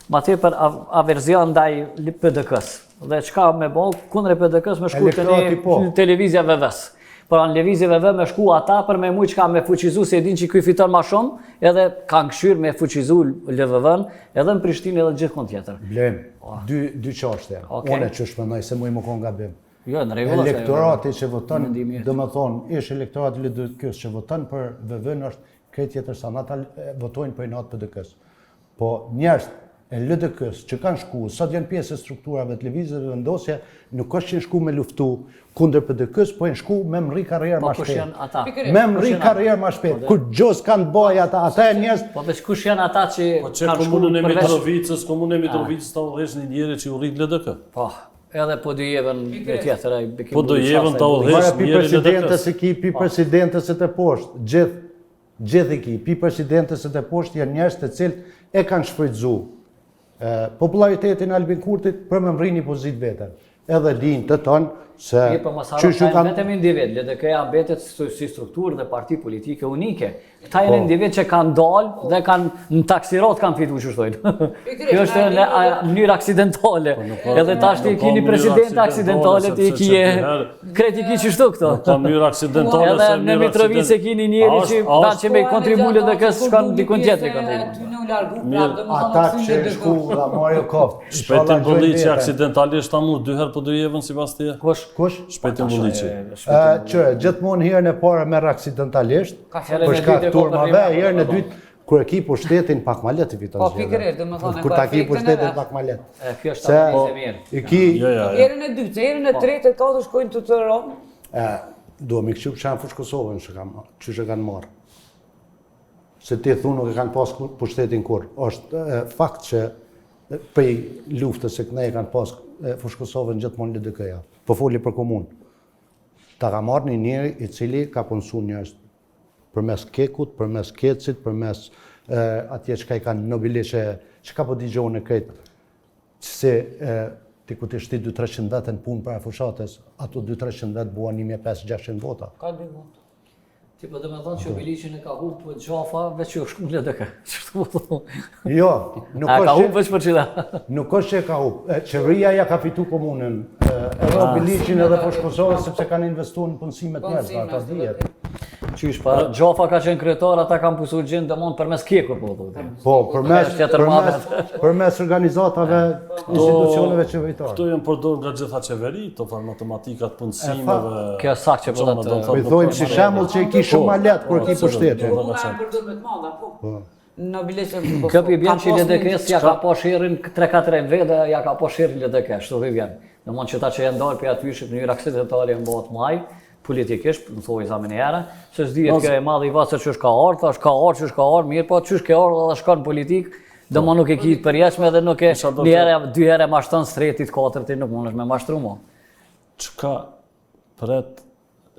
Speaker 3: ma tepër averzion ndaj PDK-s. Dhe çka me bo, kundër PDK-s me shku të një televizja VV-s. Por në levizje VV me shku ata për me mujt çka me fuqizu se e din që ky fiton ma shumë, edhe kanë këshyr me fuqizu LVV-n, edhe në Prishtinë edhe gjithkund tjetër.
Speaker 4: Blem, dy çështje. Unë që shpëndoj se muj më kon gabim.
Speaker 3: Jo, në rregull.
Speaker 4: Elektorati që voton, domethënë, ish elektorati LDK-s që voton për VV-n është krejt tjetër sa ata votojnë për natë PDK-s. Po njerëz e LDK-s që kanë shku, sot janë pjesë e strukturave televizive vendosje, nuk është që shku me luftu kundër PDK-s, po janë shku me mri karrierë ma
Speaker 3: kush janë ata?
Speaker 4: shpejt. Me mri karrierë ma shpejt. Kur gjos kanë bëj ata e njerëz.
Speaker 3: Po veç kush janë ata që
Speaker 1: Po që
Speaker 3: kanë
Speaker 1: komunën e
Speaker 3: përveç-
Speaker 1: Mitrovicës, komunën e Mitrovicës ta udhëhesh një njeri që u rrit LDK.
Speaker 3: Po, edhe po Dujevën e tjetër.
Speaker 1: Po Dujevën ta udhëhesh
Speaker 4: Mara pi
Speaker 1: njeri
Speaker 4: presidentës
Speaker 1: LDK.
Speaker 4: e ki, pi presidentës e të poshtë, gjithë e ki, pi presidentës e të poshtë janë njerëz të cilët e kanë shfrytzu popularitetin e Albin Kurtit për me mri një pozitë vetën. Edhe din të tonë se
Speaker 3: Po mos harrojmë vetëm individ, LDK-ja mbetet si strukturë dhe parti politike unike. Këta janë individ që kanë dalë dhe kanë në taksirot kanë fitu që shtojnë. Kjo është në mënyrë aksidentale. Edhe tash ti keni president aksidentale, ti kje kreti ki që shtu këto.
Speaker 1: Ka mënyrë aksidentale
Speaker 3: Edhe
Speaker 1: se
Speaker 3: në
Speaker 1: mënyrë
Speaker 3: Mitrovice keni njeri që danë që me kontribu LDK-s shkon dikun tjetër kontribu.
Speaker 4: ata që shku dhe Mario Koft.
Speaker 1: Shpetin Bulliqi aksidentalisht ta mu 2 herë po Dujevën sipas teje.
Speaker 4: Kush?
Speaker 1: Shpetin Bulliqi.
Speaker 4: Që gjithmonë herën e parë merr aksidentalisht,
Speaker 3: herën
Speaker 4: për
Speaker 3: e
Speaker 4: shkak
Speaker 3: dytë e
Speaker 4: turmave,
Speaker 3: kopër
Speaker 4: herën e dytë kur e ki pushtetin pak ma letë i fiton
Speaker 5: Po,
Speaker 4: zgjedhjet.
Speaker 5: pikërisht, domethënë,
Speaker 4: Kur
Speaker 5: po
Speaker 4: ta ki
Speaker 5: efektin
Speaker 4: pushtetin
Speaker 5: edhe.
Speaker 4: pak ma letë.
Speaker 3: Kjo është
Speaker 4: Se
Speaker 3: analizë e mirë.
Speaker 4: i ki,
Speaker 5: Herën e dytë, herën e tretë, e katërt shkojnë të të ronë.
Speaker 4: duhem i kështu shanë fush Kosovën që kanë marrë. Se ti thunë nuk e kanë pas pushtetin kur. Është fakt që prej luftës se ne e kanë pas fush Kosovën gjithmonë LDK-ja. Po foli për komunë. Ta ka marrë një njeri i cili ka punësu njerëz përmes kekut, përmes kecit, përmes atje që ka i kanë nobilishe, që ka po digjohën e kretë, se ti ku të shti 200-300 vetën punë para fushatës, ato 200-300 vetë bua 1500-600 vota.
Speaker 5: Ka 2 vota.
Speaker 3: Ti po dhe me thonë që Biliqin e ka hupë Gjafa veç që është më LDK. Ç'është më thonë?
Speaker 4: Jo, nuk
Speaker 3: A ka
Speaker 4: është
Speaker 3: hupë veç për qila?
Speaker 4: nuk është që e ka hupë. Qeveria ja ka fitu komunën, edhe Bilicin edhe poshtë Kosovës, sepse kanë investu në punësimet njerëzve, ata dijet.
Speaker 3: Qysh, pa Gjafa ka qenë kryetar, ata kanë pusu gjendë dëmonë përmes kjekur, po thotë.
Speaker 4: Po,
Speaker 3: Tjetër
Speaker 4: përmes organizatave, institucioneve qeveritare.
Speaker 1: Këto janë përdor nga gjitha qeveri, të farë matematikat, punësimeve.
Speaker 3: Kjo është saktë që po thotë.
Speaker 4: Po i thojmë si shembull që i ki shumë ma letë kur ki pushtetin.
Speaker 5: Puna e përdor me të madha, po. Nobileshe në Kosovë.
Speaker 3: Kjo pi bjen që LDK-s ja ka po shirin 3-4 vete, ja ka po shirin LDK, shtu pi bjen. Domthonnë që ta që janë dalë për aty shqip në mënyrë aksidentale në botë maj, politikisht, më thoi sa më herë, se s'dihet kjo e madhe i vasë që është ka ardhur, thash ka ardhur, që është ka ardhur, mirë, po çysh ke ardhur edhe shkon politik, domthonnë nuk e ki të përjashme dhe nuk e një herë, 2 herë mashton stretit, 4-ti nuk mundesh me mashtru mo.
Speaker 1: Çka pret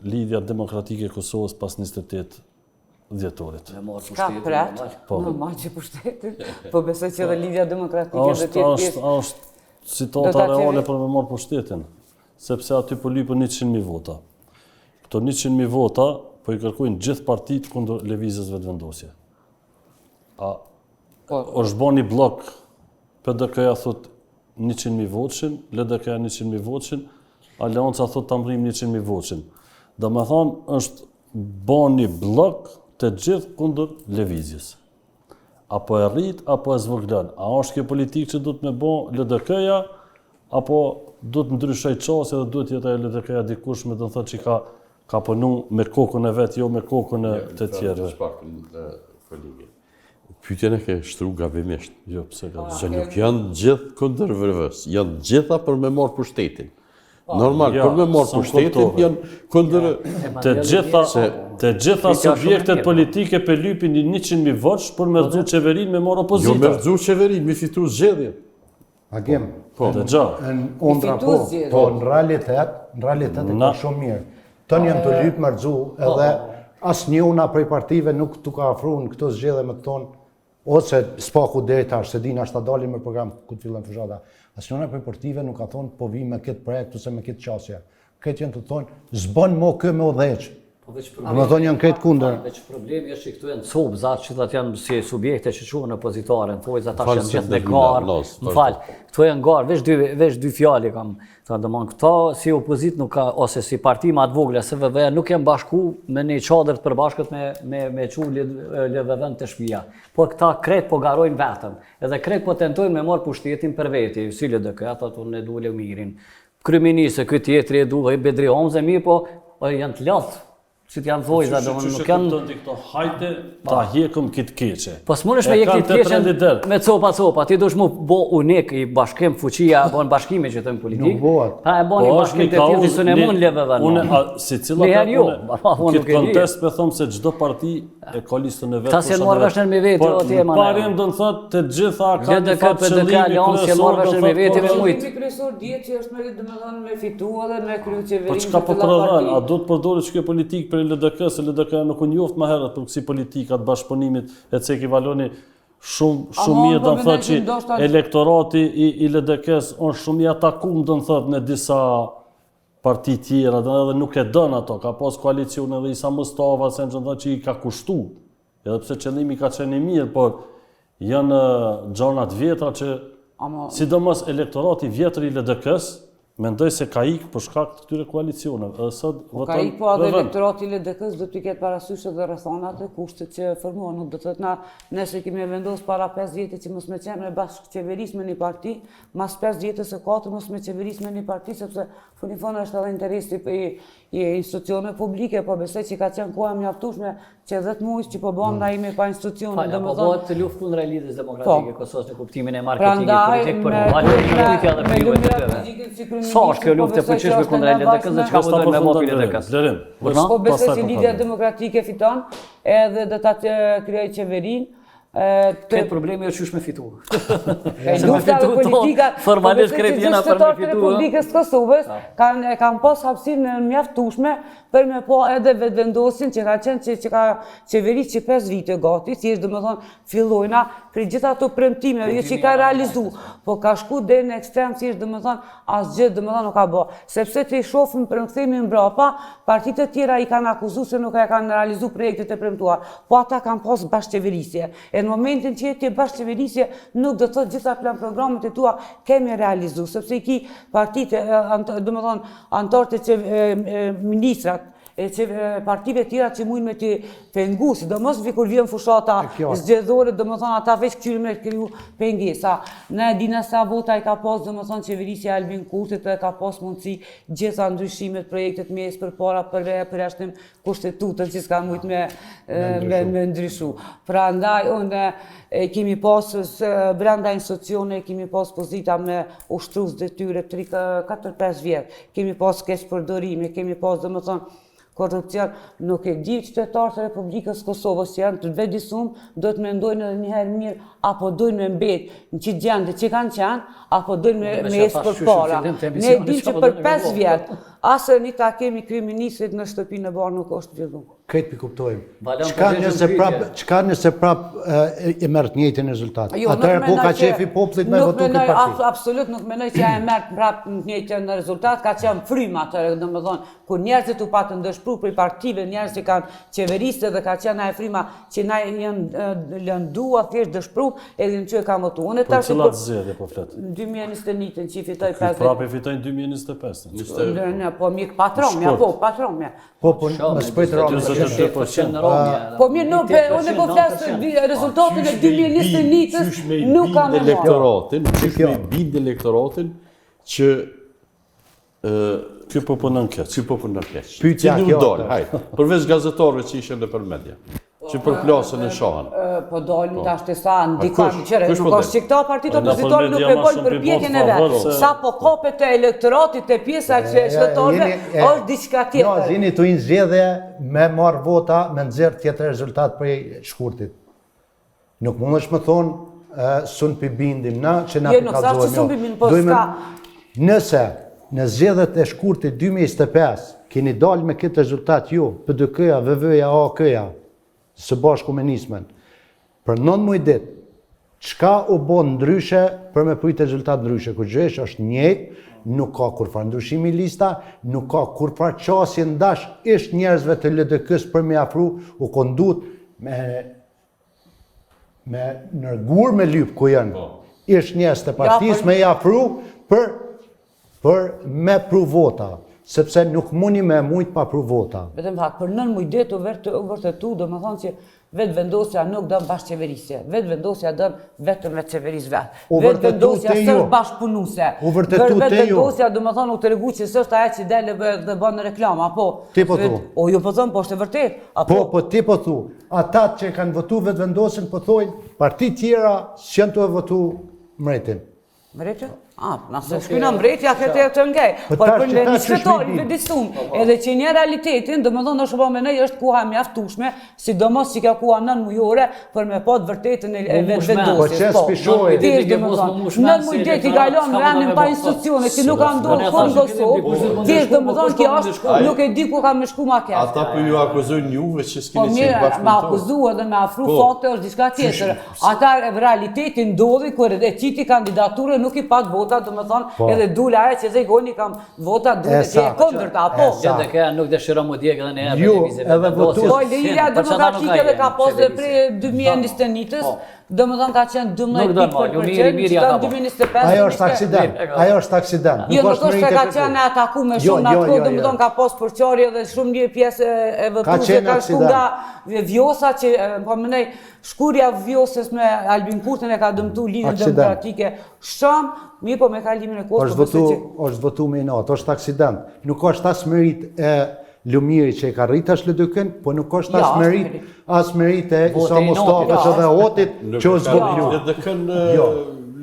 Speaker 1: lidhja demokratike e Kosovës pas 28 dhjetorit?
Speaker 5: Ka pret, normal që pushtetin, po besoj që edhe lidhja demokratike dhe tjetë pjesë.
Speaker 1: Është situata reale për me marrë pushtetin, sepse aty po lypën 100.000 vota. Këto 100.000 vota po i kërkojnë gjithë partitë kundër lëvizjes vetëvendosje. Është bën një blok, PDK-ja thot 100.000 voçin, LDK-ja 100.000 voçin, Aleanca thot ta mrim 100.000 voçin. Domethënë është bën një blok të gjithë kundër lëvizjes. Apo e rrit, apo e zvogëlon. A është kjo politikë që duhet me bën LDK-ja, apo duhet ndryshoj çështja dhe duhet jetë LDK-ja dikush me të thotë që ka punu me kokën e vet, jo me kokën e të tjerëve.
Speaker 2: Pyetjen e ke shtru gabimisht.
Speaker 1: Jo, pse ka.
Speaker 2: Se nuk janë gjithë kundër VRV-s, janë gjitha për me marrë pushtetin. Normal,
Speaker 1: Ja,
Speaker 2: për me marrë
Speaker 1: sa më
Speaker 2: pushtetin
Speaker 1: kuptove.
Speaker 2: janë kundër...
Speaker 1: Të gjitha subjektet politike për lypin një 100.000 voç për me rëzu qeverinë me marrë
Speaker 2: Jo
Speaker 1: opozita.
Speaker 2: me rëzu qeverin, me fitu zgjedhjen.
Speaker 4: Agim,
Speaker 1: Dëgja.
Speaker 4: në ondra po, po në realitet e ka shumë mirë. Tënë jam të lypë më rëzu edhe asë njëuna prej partive nuk të ka afru në këto zgjedhje me të tonë, ose s'paku deri tash, se din ashtë ta dalin me program ku të fillon fushata. Asë njëuna prej partive nuk ka thonë po vi me këtë projekt ose me këtë qasja. Këtë janë të thonë, zbën mo kë me udheq. Më thonë janë këtë kundër.
Speaker 3: Veç problemi është që këtu janë copëzat që të janë si subjekte që quhen opozitare, në thojë ata që janë gjithë me garë, më falë, këtu janë garë, veç dy fjali kam, të ndëmon këto si opozit nuk ka, ose si parti ma të vogle, se VV nuk janë bashku me një qadër të përbashkët me qu LVV-n të shpia, por këta krejt po garojnë vetëm, edhe krejt po tentojnë me marë pushtetin për veti, si LDK, ata të ne dule mirin, kryeministë, këtë tjetëri e duhe, Bedri Homze, mirë po janë të latë. si të janë vojza, domethënë nuk janë.
Speaker 1: Këto hajte ta hjekëm këtë keqe.
Speaker 3: Po s'mundesh me jekë të keqen me copa, ti dush mu bo unik i bashkim fuqia, bën bashkime që thënë politik.
Speaker 4: Nuk bëhet.
Speaker 3: Pra e bën i bashkim të tillë se ne mund leveve.
Speaker 1: Unë si cilat këtë kontest me them se çdo parti e ka listën e vet.
Speaker 3: Ta se marr veshën me vetë aty e marr.
Speaker 1: Parim do të thotë të gjitha kanë
Speaker 3: të PDK Aliansi e marr veshën me vetë me mujt.
Speaker 5: Kryesor dihet që është me domethënë me fitu edhe me krye qeverinë.
Speaker 1: Po çka po prodhon, a do të përdoret kjo politik për LDK, se LDK nuk u njoft më herët për kësi politikat bashkëpunimit e që ekivaloni shumë mirë do të thotë që elektorati i LDK-s është shumë i atakum do të thotë në disa parti tjera edhe nuk e dën ato, ka pas koalicion edhe Isa Mustafa se në që i ka kushtu, edhe pse qëllimi ka qenë i mirë, por janë gjanat vjetra që sidomos elektorati vjetër i LDK-s mendoj se ka ikë për shkak të këtyre koalicioneve.
Speaker 5: Ka ikë po edhe elektorati i LDK-s do t'i ketë parasysh edhe rrethonat e kushtet që formohen. Nuk do të thotë na nëse kemi vendosur para 5 vjetë që mos me qenë me bashkëqeverisë me një parti, mas 5 vjetës së 4 mos me qeverisë me një parti, sepse funi fund është edhe interesi i institucioneve publike, po besoj që ka qenë koha mjaftueshme që 10 muaj që po bën ndaj me pa institucione,
Speaker 3: domethënë po bëhet luftë kundër elitës demokratike e Kosovës në kuptimin e marketingit politik për politika dhe privatizacion. Sa është kjo luftë e fuqishme kundër LDK-s dhe çka po doin me mopi LDK-s?
Speaker 5: Po besoj se Lidia Demokratike fiton edhe do ta krijojë qeverinë.
Speaker 3: Këtë problemi është qysh me fitu.
Speaker 5: Lufta dhe politika,
Speaker 3: formalisht krejt jena për me fitu.
Speaker 5: Republikës Kosovës kanë pas hapësirë mjaftueshme për me po edhe vetëvendosin që ka qenë që ka qeverisë që 5 vite gati, si është domethënë fillojna për gjitha ato premtime jo që ka realizu, po ka shku deri në ekstrem si është domethënë asgjë domethënë nuk ka bë. Sepse ti shohim për kthehemi mbrapa, partitë të tjera i kanë akuzuar se nuk e kanë realizuar projektet e premtuara, po ata kanë pas bashkëqeverisje. Në momentin që jeti bashkëqeverisje, nuk do të thotë gjitha plan programet e tua kemi realizuar, sepse i ki partitë, domethënë anëtarët e ministrat, partive tjera që mujnë me të pengu, sidomos kur vjen fushata zgjedhore, domethënë ata veç këtyre me kriju pengesa. Ne dina sa vota i ka pas domethënë qeverisja e Albin Kurtit dhe ka pas mundësi gjitha ndryshimet, projektet mes përpara përjashtim kushtetutën që s'ka mujt me ndryshu. Prandaj unë kemi pas brenda institucione, kemi pas pozita me ushtrues detyre 4-5 vjet, kemi pas keqpërdorime, kemi pas domethënë korrupcion, nuk e di qytetarët e Republikës Kosovës që janë të vetëdijshëm, do të mendojnë edhe një herë mirë apo dojnë me mbet në që gjendje që kanë qenë, apo dojnë me ecë përpara. Ne dim që për 5 vjet, asë një ta kemi kryeministrit në shtëpinë e barë nuk është zgjedhuar.
Speaker 4: Këtë pi kuptojmë. Çka nëse prap e merr të njëjtin rezultat? Atëherë ku ka qefi popullit me votu këtë parti?
Speaker 5: Absolut nuk mendoj që e merr prap të njëjtin rezultat, ka qenë frymë atë, domethënë kur njerëzit u patën dëshpëruar për partive, njerëz që kanë qeverisë dhe ka qenë ajo fryma që na janë lënduar thjesht dëshpëruar edhe në që e kam votuar. Unë tash
Speaker 1: cilat zgjedhje po flet?
Speaker 5: 2021 që fitoi 50.
Speaker 1: Prapë fitojnë 2025.
Speaker 5: Po mik patronja, patronja.
Speaker 4: Po më shpejt Romja.
Speaker 1: 22% në
Speaker 3: Romja.
Speaker 5: Po mirë, nuk unë po flas rezultatin e 2021-s nuk kam
Speaker 2: elektoratin, çish me bind elektoratin që
Speaker 1: ky po punon keq.
Speaker 2: Pyetja kjo dol, hajt. Përveç gazetarëve që ishin nëpër media. Që përplasën e shohan.
Speaker 5: Po dolin tash të sa ndikon qëre, nuk është që këta partitë opozitore nuk e bojnë përpjekjen e vet. Sa po kopet e elektoratit e pjesa që shtetërve është diçka tjetër.
Speaker 4: Jo, zini tu një zgjedhje me marr vota, me nxjerr tjetër rezultat për shkurtit. Nuk mundesh më thonë sun pi bindim na që na
Speaker 5: pikazojnë.
Speaker 4: Nëse në zgjedhjet e shkurtit 2025 keni dalë me këtë rezultat ju, PDK-ja, VV-ja, AK-ja, së bashku me nismen, për 9 muaj ditë, çka u bën ndryshe për me prit rezultat ndryshe, kur gjësh është njëjtë, nuk ka kurfar ndryshimi lista, nuk ka kurfar qasje ndash ish njerëzve të LDK-s për me afru, u kondut me nërgur me lyp ku janë, ish njerëz të partisë me i afru për me pru vota. Sepse nuk mundi me mujt pa pru vota.
Speaker 5: Vetëm fakt, për 9 muaj ditë u vërtetu, domethënë që Vetë vendosja nuk dëm bashkëqeverisje, vetë vendosja dëm vetëm me qeverisë vetë.
Speaker 4: U
Speaker 5: Vetë
Speaker 4: vërtetu
Speaker 5: vendosja
Speaker 4: te
Speaker 5: s'është
Speaker 4: ju.
Speaker 5: bashkëpunuse.
Speaker 4: U vërtetu te
Speaker 5: Vetë
Speaker 4: ju.
Speaker 5: vendosja do më thonë u të regu që s'është ajo që dele dhe bën reklama, po.
Speaker 4: Ti po thu.
Speaker 5: O, jo po thëmë, po është e vërtet.
Speaker 4: Po ti po thu, ata që kanë votu vetë vendosin, po thojnë, parti tjera s'janë të votu mretin.
Speaker 5: Mretja? Nëse shkyna mretja, këtë e të ngej.
Speaker 4: Po
Speaker 5: Por
Speaker 4: tash
Speaker 5: për
Speaker 4: që ta
Speaker 5: një
Speaker 4: që
Speaker 5: qytetari
Speaker 4: shpejtim.
Speaker 5: vedisum, edhe që një realitetin, do më thonë është po menej është koha mjaftueshme, sidomos që ka koha 9 mujore, për me pa të vërtetën e vendosjes.
Speaker 4: Po që s'pishoj.
Speaker 5: Thjesht do më thonë, 9 muj deri i kalon në vendin pa institucione, që nuk ka ndodhur kur në Kosovë. Thjesht do më thonë kjo është, nuk e di ku ka më shku ma keq.
Speaker 2: Ata po ju akuzojnë juve që
Speaker 5: Po
Speaker 2: s'keni qenë
Speaker 5: mirë, me
Speaker 2: bashkëpunëtor.
Speaker 5: akuzu edhe me afru fakte është diçka tjetër. Ata realiteti ndodhi kur e qiti kandidaturën nuk i pak vota, do më thonë, edhe dule ajo që zegoni kam vota dule që e kondërta, po.
Speaker 3: Edhe kjo nuk dëshiron më djegë edhe në herë
Speaker 4: Ju,
Speaker 3: televizit.
Speaker 4: edhe votu-
Speaker 5: Po, Liria Demokratike dhe ka posë prej 2021-ës, do më thonë ka qenë 12% që ka 2025.
Speaker 4: Ajo është aksident, ajo është aksident.
Speaker 5: Jo,
Speaker 4: Nuk
Speaker 5: nuk
Speaker 4: është
Speaker 5: është se
Speaker 4: meritë
Speaker 5: ka
Speaker 4: e
Speaker 5: qenë
Speaker 4: këtu.
Speaker 5: ataku me
Speaker 4: Jo,
Speaker 5: shumë në
Speaker 4: jo,
Speaker 5: atë kohë,
Speaker 4: jo,
Speaker 5: do më thonë ka pas përqarje dhe shumë një pjesë e
Speaker 4: Ka
Speaker 5: vëtuse
Speaker 4: qenë
Speaker 5: ka shku
Speaker 4: aksident.
Speaker 5: nga Vjosa që, po më nej, shkurja Vjosës me Albin Kurtin e ka dëmtu Lidhjen
Speaker 4: Aksident.
Speaker 5: Demokratike shumë, mirë po me kalimin e kohës,
Speaker 4: Është
Speaker 5: po besoj që...
Speaker 4: është votu me inat, është aksident. Nuk është as merit e Lumiri që e ka rrit as LDK-n, po nuk është
Speaker 5: Ja,
Speaker 4: as merit e
Speaker 3: Vote
Speaker 4: Isa
Speaker 3: i
Speaker 4: Mustafës
Speaker 5: ja.
Speaker 4: edhe Hotit që është zboglu.
Speaker 2: Dhe kënë
Speaker 4: Jo.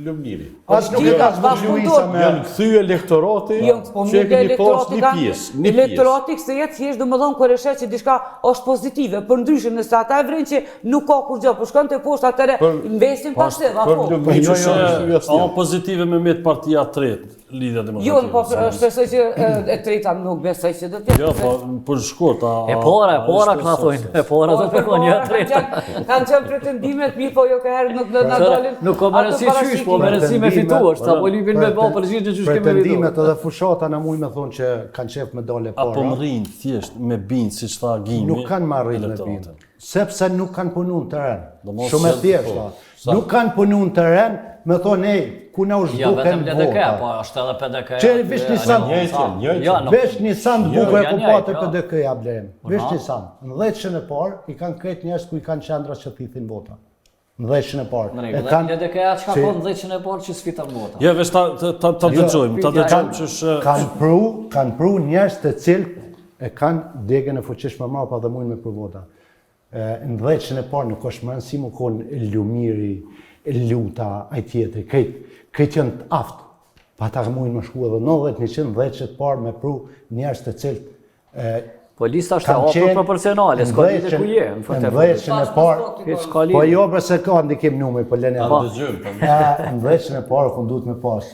Speaker 2: Lumiri.
Speaker 4: As nuk e ka zboglu Isa me...
Speaker 2: Janë këthy elektorati
Speaker 5: Jo, po
Speaker 2: që e
Speaker 5: mirë
Speaker 2: keni pas
Speaker 5: elektorati
Speaker 2: një
Speaker 5: ka...
Speaker 2: pjesë. Një pjesë.
Speaker 5: Elektorati këse jetë thjesht do më thonë kër e shet që diçka është pozitive, për ndryshim nëse ata e vrinë që nuk ka kur gjë, po shkon të poshtë atëre investin pasiv,
Speaker 2: Për
Speaker 5: apo?
Speaker 2: Lumiri
Speaker 4: jo,
Speaker 2: që është
Speaker 1: A pozitive me met partia tretë, Lidhja Demokratike.
Speaker 5: Jo, po shpresoj që e treta nuk besoj që do të jetë.
Speaker 1: Jo, po për shkurt,
Speaker 3: E pora këta thojnë. E pora do të përkon një treta.
Speaker 5: Kanë qenë pretendimet, mirë po jo ka herë nuk do na dalin.
Speaker 3: Nuk ka merësi qysh, po merësi me fituar, sa po lypin me bë përgjigje që qysh kemi
Speaker 4: Pretendimet
Speaker 3: fituar.
Speaker 4: edhe fushata na mujnë me thonë që kanë qef me dole
Speaker 1: apo
Speaker 4: pora.
Speaker 1: mrin thjesht me bind siç tha Gimi.
Speaker 4: Nuk kanë marrë me
Speaker 1: elektoratin.
Speaker 4: bind. Sepse nuk kanë punu në teren.
Speaker 1: mos
Speaker 4: Shumë e
Speaker 1: se-
Speaker 4: thjeshta.
Speaker 1: po,
Speaker 4: Nuk kanë punu në teren, me thonë, ej, ku na u
Speaker 3: Ja, vetëm
Speaker 4: zhduken
Speaker 3: LDK, po
Speaker 4: vota.
Speaker 3: është edhe PDK.
Speaker 4: Që vesh një san,
Speaker 3: Ja,
Speaker 4: vesh një san bukur e
Speaker 3: janë
Speaker 4: ku
Speaker 3: njëjtë,
Speaker 4: pate
Speaker 3: jo.
Speaker 4: PDK-ja blem. Vesh një san. Në 10-shën e parë, i kanë kretë njerëz ku i kanë qendra që thithin vota. Në 10-shën e parë.
Speaker 3: Në rregull, LDK-ja çka po në 10-shën e parë që sfiton vota.
Speaker 1: Ja, vesh ta dëgjojmë, ta dëgjojmë që është...
Speaker 4: Kanë pru njerëz të cilë e kanë degën e fuqishme mrapa dhe mujnë me për vota. Në 10-shën e parë nuk është më rëndësi më konë Lumiri, Luta, aj tjetëri, këtë janë të aftë. Pa ta mujnë më shku edhe 90% 10-shën e parë me pru njerëz të cilë
Speaker 3: Po lista është e hapur proporcionale, s'ka lidhje ku je, në fakt.
Speaker 4: Në 10-shën e parë,
Speaker 3: Hiç s'ka
Speaker 4: po
Speaker 3: lidhje.
Speaker 4: jo përse ka ndikim numri, po lene
Speaker 2: Ta dëgjojmë.
Speaker 4: Në 10-shën e parë ku duhet me pas,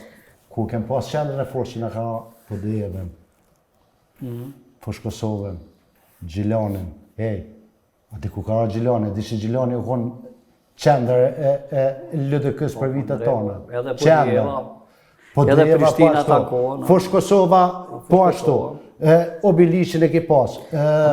Speaker 4: ku kem pas qendrën e fortë që na ka po djevën, Fosh Kosovën, Gjilanin, ati ku ka ra Gjilani, di që Gjilani u konë qendrë e LDK-s për vitet tonë.
Speaker 3: Edhe
Speaker 4: Qendrë.
Speaker 3: Po
Speaker 4: Po
Speaker 3: edhe
Speaker 4: Djeva
Speaker 3: Prishtina
Speaker 4: po ashtu.
Speaker 3: takon.
Speaker 4: Fosh Kosova po ashtu. Obilishin e ki pas.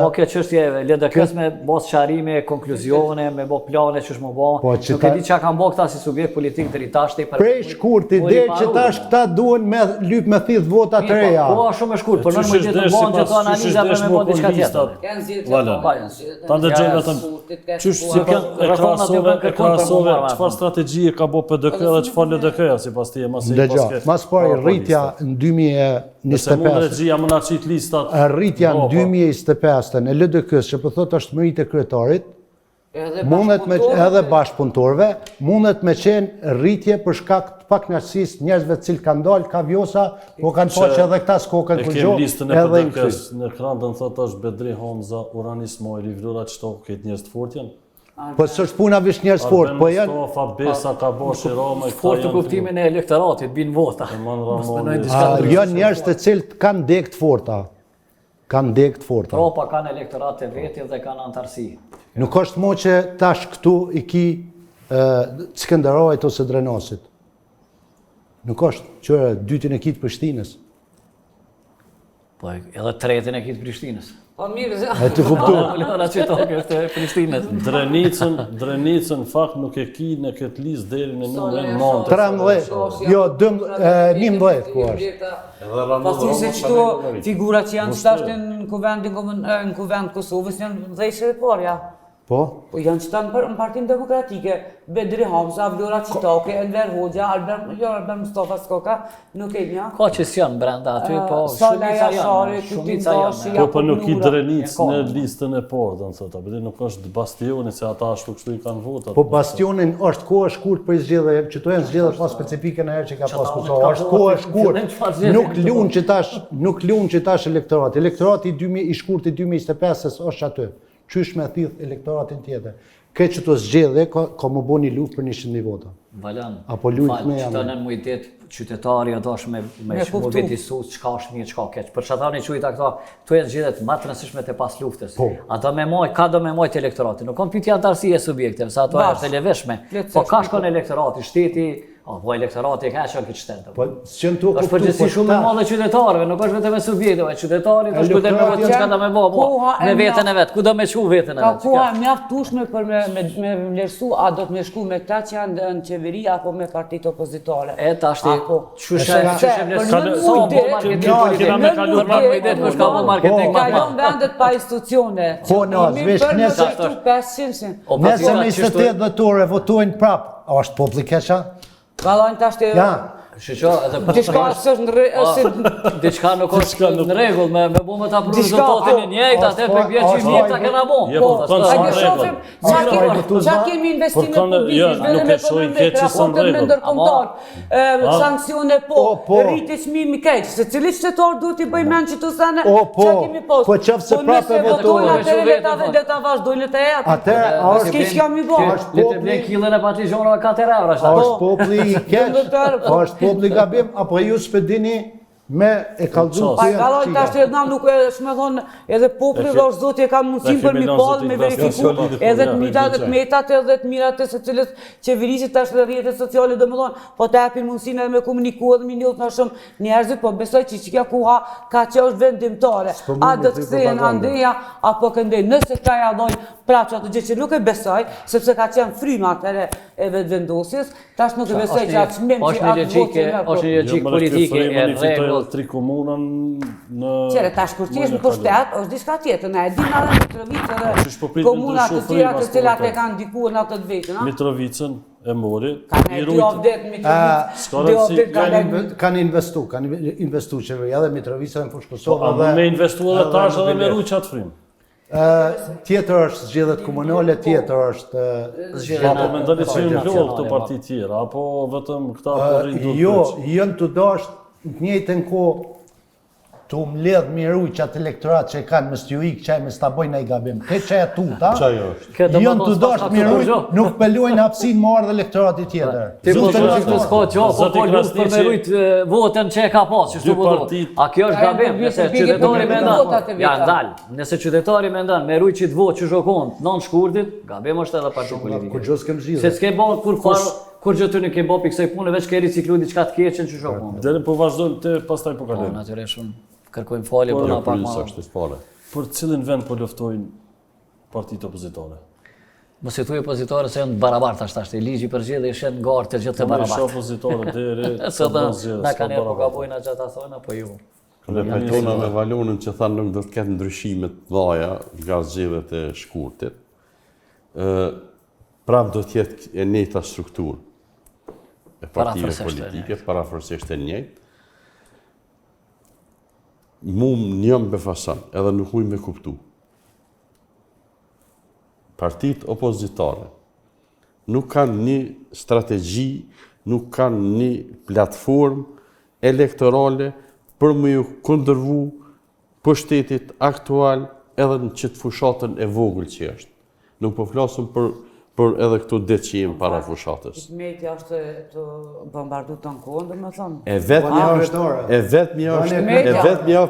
Speaker 3: Po kjo çështje LDK-s me bos qarime, konkluzione, me bë plane që më bë.
Speaker 4: Po, që
Speaker 3: Nuk e
Speaker 4: ta-
Speaker 3: di çka kanë bë këta si subjekt politik deri tashti për.
Speaker 4: Prej shkurti,
Speaker 3: Po,
Speaker 4: dhe
Speaker 3: i
Speaker 4: që
Speaker 3: paru,
Speaker 4: tash
Speaker 3: po.
Speaker 4: këta duen me lyp me thith vota të reja.
Speaker 3: Po, shumë e shkurt, por
Speaker 1: Qysh
Speaker 3: normalisht
Speaker 1: është
Speaker 3: të
Speaker 1: desh
Speaker 3: bën
Speaker 1: sipas-
Speaker 3: këto analiza
Speaker 1: qysh
Speaker 3: për
Speaker 1: desh
Speaker 3: me
Speaker 1: mo
Speaker 3: bë diçka
Speaker 1: kon listat?
Speaker 3: tjetër.
Speaker 5: Kanë zgjedhje
Speaker 1: Vala.
Speaker 5: të
Speaker 1: Ta dëgjojmë
Speaker 3: Ja,
Speaker 1: vetëm
Speaker 5: surtit,
Speaker 1: çysh
Speaker 5: ka
Speaker 1: si
Speaker 5: shkuar.
Speaker 1: e
Speaker 3: reformat
Speaker 1: krahasove,
Speaker 3: janë kërkuar për
Speaker 1: krahasove
Speaker 3: mua,
Speaker 1: çfarë strategji ka bë PDK dhe çfarë LDK-ja sipas teje mos e i
Speaker 4: Dëgjo, mas pari rritja në
Speaker 1: Nëse mund
Speaker 4: 2025,
Speaker 1: regjia më na qit listat.
Speaker 4: rritja në
Speaker 1: Po, po.
Speaker 4: 2025 në LDK-s që po thot është mërit e kryetarit,
Speaker 5: Edhe
Speaker 4: mundet me
Speaker 5: bashkëpunëtorët,
Speaker 4: edhe bashkëpunëtorëve, mundet me qenë rritje për shkak të pakënaqësisë njerëzve të cilë kanë dalë ka vjosa, po kanë po që edhe këta s'kokën
Speaker 1: E
Speaker 4: kur
Speaker 1: kem
Speaker 4: gjo,
Speaker 1: listën e
Speaker 4: edhe në
Speaker 1: PDK-s në ekran do të thotë është Bedri Hamza, Uranis Mojri, Vlora çto këtë njerëz të fortë janë.
Speaker 4: Po s'është puna vish njerëz fort,
Speaker 1: Arben
Speaker 4: po janë
Speaker 1: Mustafa, Besa, Kaboshi, Roma,
Speaker 3: Fort të kuptimin e elektoratit bin vota.
Speaker 1: Eman
Speaker 3: Mos
Speaker 1: Ramoni.
Speaker 3: mendoj diçka ndryshe.
Speaker 4: janë njerëz të cilët kanë degë të forta. Kanë degë të forta.
Speaker 3: Tropa kanë elektorat e veti dhe kanë antarësi.
Speaker 4: Nuk është mo që tash këtu i ki Skënderajt ose Drenosit. Nuk është, qëre dytin e kitë Prishtinës.
Speaker 3: Po edhe tretin e kitë Prishtinës.
Speaker 5: Po mirë,
Speaker 4: E të kuptu.
Speaker 3: Lora që tokë është e Prishtinës.
Speaker 1: Drenicën fakt nuk e ki në këtë listë deri në numrin 9.
Speaker 4: 13, jo, 11 ku është.
Speaker 5: Pasi se qëto figurat që janë shtashtë në kuvend Kosovës janë dhejshë e por, ja.
Speaker 4: Po?
Speaker 5: Po janë qëta në Partinë Demokratike, Bedri Hamza, Vlora Qitake, Enver Hoxha, Albert Mustafa Skoka, nuk e nja.
Speaker 3: Ka që s'janë brenda aty, po
Speaker 5: Sala
Speaker 3: shumica
Speaker 5: Jashari,
Speaker 3: janë.
Speaker 5: Kutin
Speaker 3: Shumica
Speaker 5: Dashi,
Speaker 3: janë.
Speaker 1: Po nuk i drenic
Speaker 3: Ka.
Speaker 1: në listën e parë, do të thotë, apo nuk është bastioni se ata ashtu kështu i kanë votat.
Speaker 4: Po bastionin është kohë e shkurt për zgjedhje, që to janë zgjedhje pas specifike në herë që ka pas Kosova.
Speaker 3: ka
Speaker 4: Është kohë e
Speaker 3: fillim çfarë
Speaker 4: shkurt.
Speaker 3: zgjedhje
Speaker 4: Nuk luan që tash elektorati. Elektorati i shkurt i 2025-s është aty. Qysh me thith elektoratin tjetër. Këtë që të zgjedhje ka më bo një luft për 100.000 vota.
Speaker 3: Valan.
Speaker 4: Apo lujt me janë.
Speaker 3: Që të nën mujtet qytetari o dash me
Speaker 5: kuptu.
Speaker 3: vetisu çka është mirë, çka keq. Për çfarë quajta këta, to janë zgjedhjet më të rëndësishme te pas luftës.
Speaker 4: Po.
Speaker 3: Ata me moj, ka do me mojt elektorati. Nuk kam pyetje antarësi e subjekteve, sa ato
Speaker 5: Bash.
Speaker 3: është e leveshme.
Speaker 5: Lehtësisht.
Speaker 3: Po ka shkon elektorati, shteti, po elektorati e ka shkon këtë shtet.
Speaker 4: Po s'qen tu
Speaker 3: Është përgjithësi shumë e madhe qytetarëve, nuk është vetëm e subjekteve. Qytetari do shkojë me votë çka do me bë, po
Speaker 5: Koha e
Speaker 3: me veten e
Speaker 5: mjaft-
Speaker 3: vet. Ku do me çu veten e
Speaker 5: Ka
Speaker 3: vet?
Speaker 5: koha e mjaftueshme për me vlerësu, a do të me shku me këta që janë në qeveri apo me partitë opozitare.
Speaker 3: E tash ti
Speaker 5: Apo.
Speaker 3: çushë
Speaker 5: Për
Speaker 3: vlerëson
Speaker 5: nën
Speaker 3: sa
Speaker 5: mujtë,
Speaker 3: bo marketing
Speaker 4: kena
Speaker 3: politik.
Speaker 4: me
Speaker 1: kalu
Speaker 3: Për marketing, për shka bo marketing ma
Speaker 5: Kalon
Speaker 3: pa.
Speaker 5: vendet pa institucione.
Speaker 4: Po, në, zvesh,
Speaker 5: Për në
Speaker 4: nëse-
Speaker 5: qështu 500.
Speaker 4: Nëse 28 dhjetore votojnë prap, a është populli keqa?
Speaker 5: Kalon tash të...
Speaker 4: Ja.
Speaker 3: Shqo, edhe për
Speaker 5: Diçka është
Speaker 3: diçka nuk është në rregull me bu me ta pru
Speaker 5: Diçka,
Speaker 3: rezultatin e
Speaker 5: po.
Speaker 3: njëjtë, atë për bje që
Speaker 4: Është
Speaker 3: vjetë ta kena bo.
Speaker 1: Je,
Speaker 5: Po,
Speaker 1: po, kanë
Speaker 5: a
Speaker 1: sa
Speaker 5: ke
Speaker 1: rregull.
Speaker 5: shohim qa kemi investime
Speaker 1: Por kanë- jo,
Speaker 5: publike,
Speaker 1: nuk e shohin keq që s'në
Speaker 5: raportet me
Speaker 1: rregull.
Speaker 5: ndërkombëtar, sanksione
Speaker 4: Po,
Speaker 5: po, rritje çmimi keq, se cili qytetar duhet i bëj mend që tu sane
Speaker 4: Po,
Speaker 5: qa kemi pas.
Speaker 4: po qofse prapë
Speaker 5: nëse
Speaker 4: votojnë,
Speaker 5: votojnë atëherë
Speaker 3: vetë, po.
Speaker 5: le ta vazhdojnë të jetë.
Speaker 4: Atëherë, a është
Speaker 5: S'ke që kam i bo.
Speaker 4: është
Speaker 3: Le të
Speaker 4: populli-
Speaker 3: blej kilën e patligjonave 4 euro.
Speaker 4: A është populli i keq?
Speaker 5: Ndërtar, po.
Speaker 4: A është populli gabim? Apo ju s'pedini me e kallëzu
Speaker 5: Pa kalloj tash të na nuk e shme thonë edhe populli dhe është zoti e ka mundësim për mi pallë me verifiku edhe të mirat e të metat edhe të mirat e së cilës qeverisit tash dhe rrjetet sociale dhe më thonë po të japin mundësin edhe me komuniku edhe me njohët në shumë njerëzit, po besoj që që kja kuha ka që është vendimtare. A do të kthehen andeja apo këndej. Nëse ka ja dojnë prapë që atë gjë që nuk e besoj, sepse ka qenë fryma atëre e vetë vendosjes, tash nuk e besoj që atë shmim që atë votë
Speaker 3: Është një logjik politike e rregull.
Speaker 1: Tri komunën në...
Speaker 5: Qere, tash kur ti në pushtet, është diçka tjetër, na e dim edhe Mitrovicë
Speaker 1: Qysh po
Speaker 5: dhe
Speaker 1: prit me
Speaker 5: komunat të
Speaker 1: ndryshu
Speaker 5: tjera të
Speaker 1: frimas,
Speaker 5: cilat
Speaker 1: po,
Speaker 5: e kanë ndikuar në atë të vetën, a?
Speaker 1: Mitrovicën e mori,
Speaker 5: Ka
Speaker 1: i
Speaker 5: ne dy
Speaker 1: rujt.
Speaker 5: avdet Mitrovicë,
Speaker 1: s'ka
Speaker 5: dy
Speaker 1: rëndësi,
Speaker 5: avdet ka ne...
Speaker 4: Kanë investu qeveria dhe Mitrovica në Fushë
Speaker 1: Po,
Speaker 4: Kosovë
Speaker 1: a me investu edhe tash edhe me rujt qatë frim.
Speaker 4: Tjetër është zgjedhjet komunale, tjetër është
Speaker 1: Apo me ndoni që në plohë këto parti tjera, apo vetëm këta po rrinë duhet
Speaker 4: jo,
Speaker 1: përqë.
Speaker 4: janë të dashtë në të njëjtën kohë të mbledh miru që atë elektorat që e kanë me stju ikë qaj me sta bojnë ai gabim. Këtë që e tuta, janë të dashtë miru, nuk pelojnë hapsin më ardhe elektorati tjetër.
Speaker 3: Ti po
Speaker 4: Zotën
Speaker 3: të
Speaker 4: që
Speaker 3: të s'ka që, po
Speaker 1: Zoti
Speaker 3: po luft për me
Speaker 1: Krasniqi-
Speaker 3: rujt votën që e ka pas, që shtu
Speaker 1: Dy
Speaker 3: po do.
Speaker 1: partit-
Speaker 3: A kjo është gabim, nëse qytetari me
Speaker 5: votat e
Speaker 3: ndonë,
Speaker 5: veta.
Speaker 3: ja ndalë, nëse qytetari me ndonë, me rujt që të votë që shokon, non shkurdit, gabim është edhe parti
Speaker 4: Kur
Speaker 3: politike.
Speaker 4: gjos kem
Speaker 3: Se
Speaker 4: zgjidhje.
Speaker 3: s'ke bon kur gjë ty në ke bo piksoj punë, veç ke riciklu diçka të keqen që shokon.
Speaker 1: Deri po vazhdojmë te pastaj po
Speaker 3: Po,
Speaker 1: kalojmë.
Speaker 3: natyrisht unë kërkojmë falje për na pak ma.
Speaker 2: është fare.
Speaker 1: Për cilin vend po luftojnë partitë opozitare?
Speaker 3: Mos e thuaj opozitore se janë barabartë tash i ligji për zgjedhje ishin ngartë të gjithë të
Speaker 1: Po me
Speaker 3: barabartë.
Speaker 1: opozitare deri
Speaker 3: Se
Speaker 1: të
Speaker 3: dhe
Speaker 1: zgjedhjes,
Speaker 3: na
Speaker 1: s'ka
Speaker 3: kanë e po
Speaker 1: barabartë.
Speaker 3: gabojnë gjatë asojnë, apo ju.
Speaker 2: Dhe pajtona me Valonën që thanë nuk do të ketë ndryshime të dhaja nga zgjedhjet e shkurtit. Prap do të jetë e njëjta strukturë e partive
Speaker 3: Parafërsisht e
Speaker 2: politike, parafërsisht e njëjtë. Mu njëm befasan, edhe nuk huj me kuptu. Partitë opozitare nuk kanë një strategji, nuk kanë një platformë elektorale për me ju kundërvu pushtetit aktual edhe në qëtë fushatën e vogël që është. Nuk po flasëm për edhe këto ditë që jemë para fushatës.
Speaker 5: Metja është të bombardu të në kohën, dhe me thonë.
Speaker 2: E vetëmja është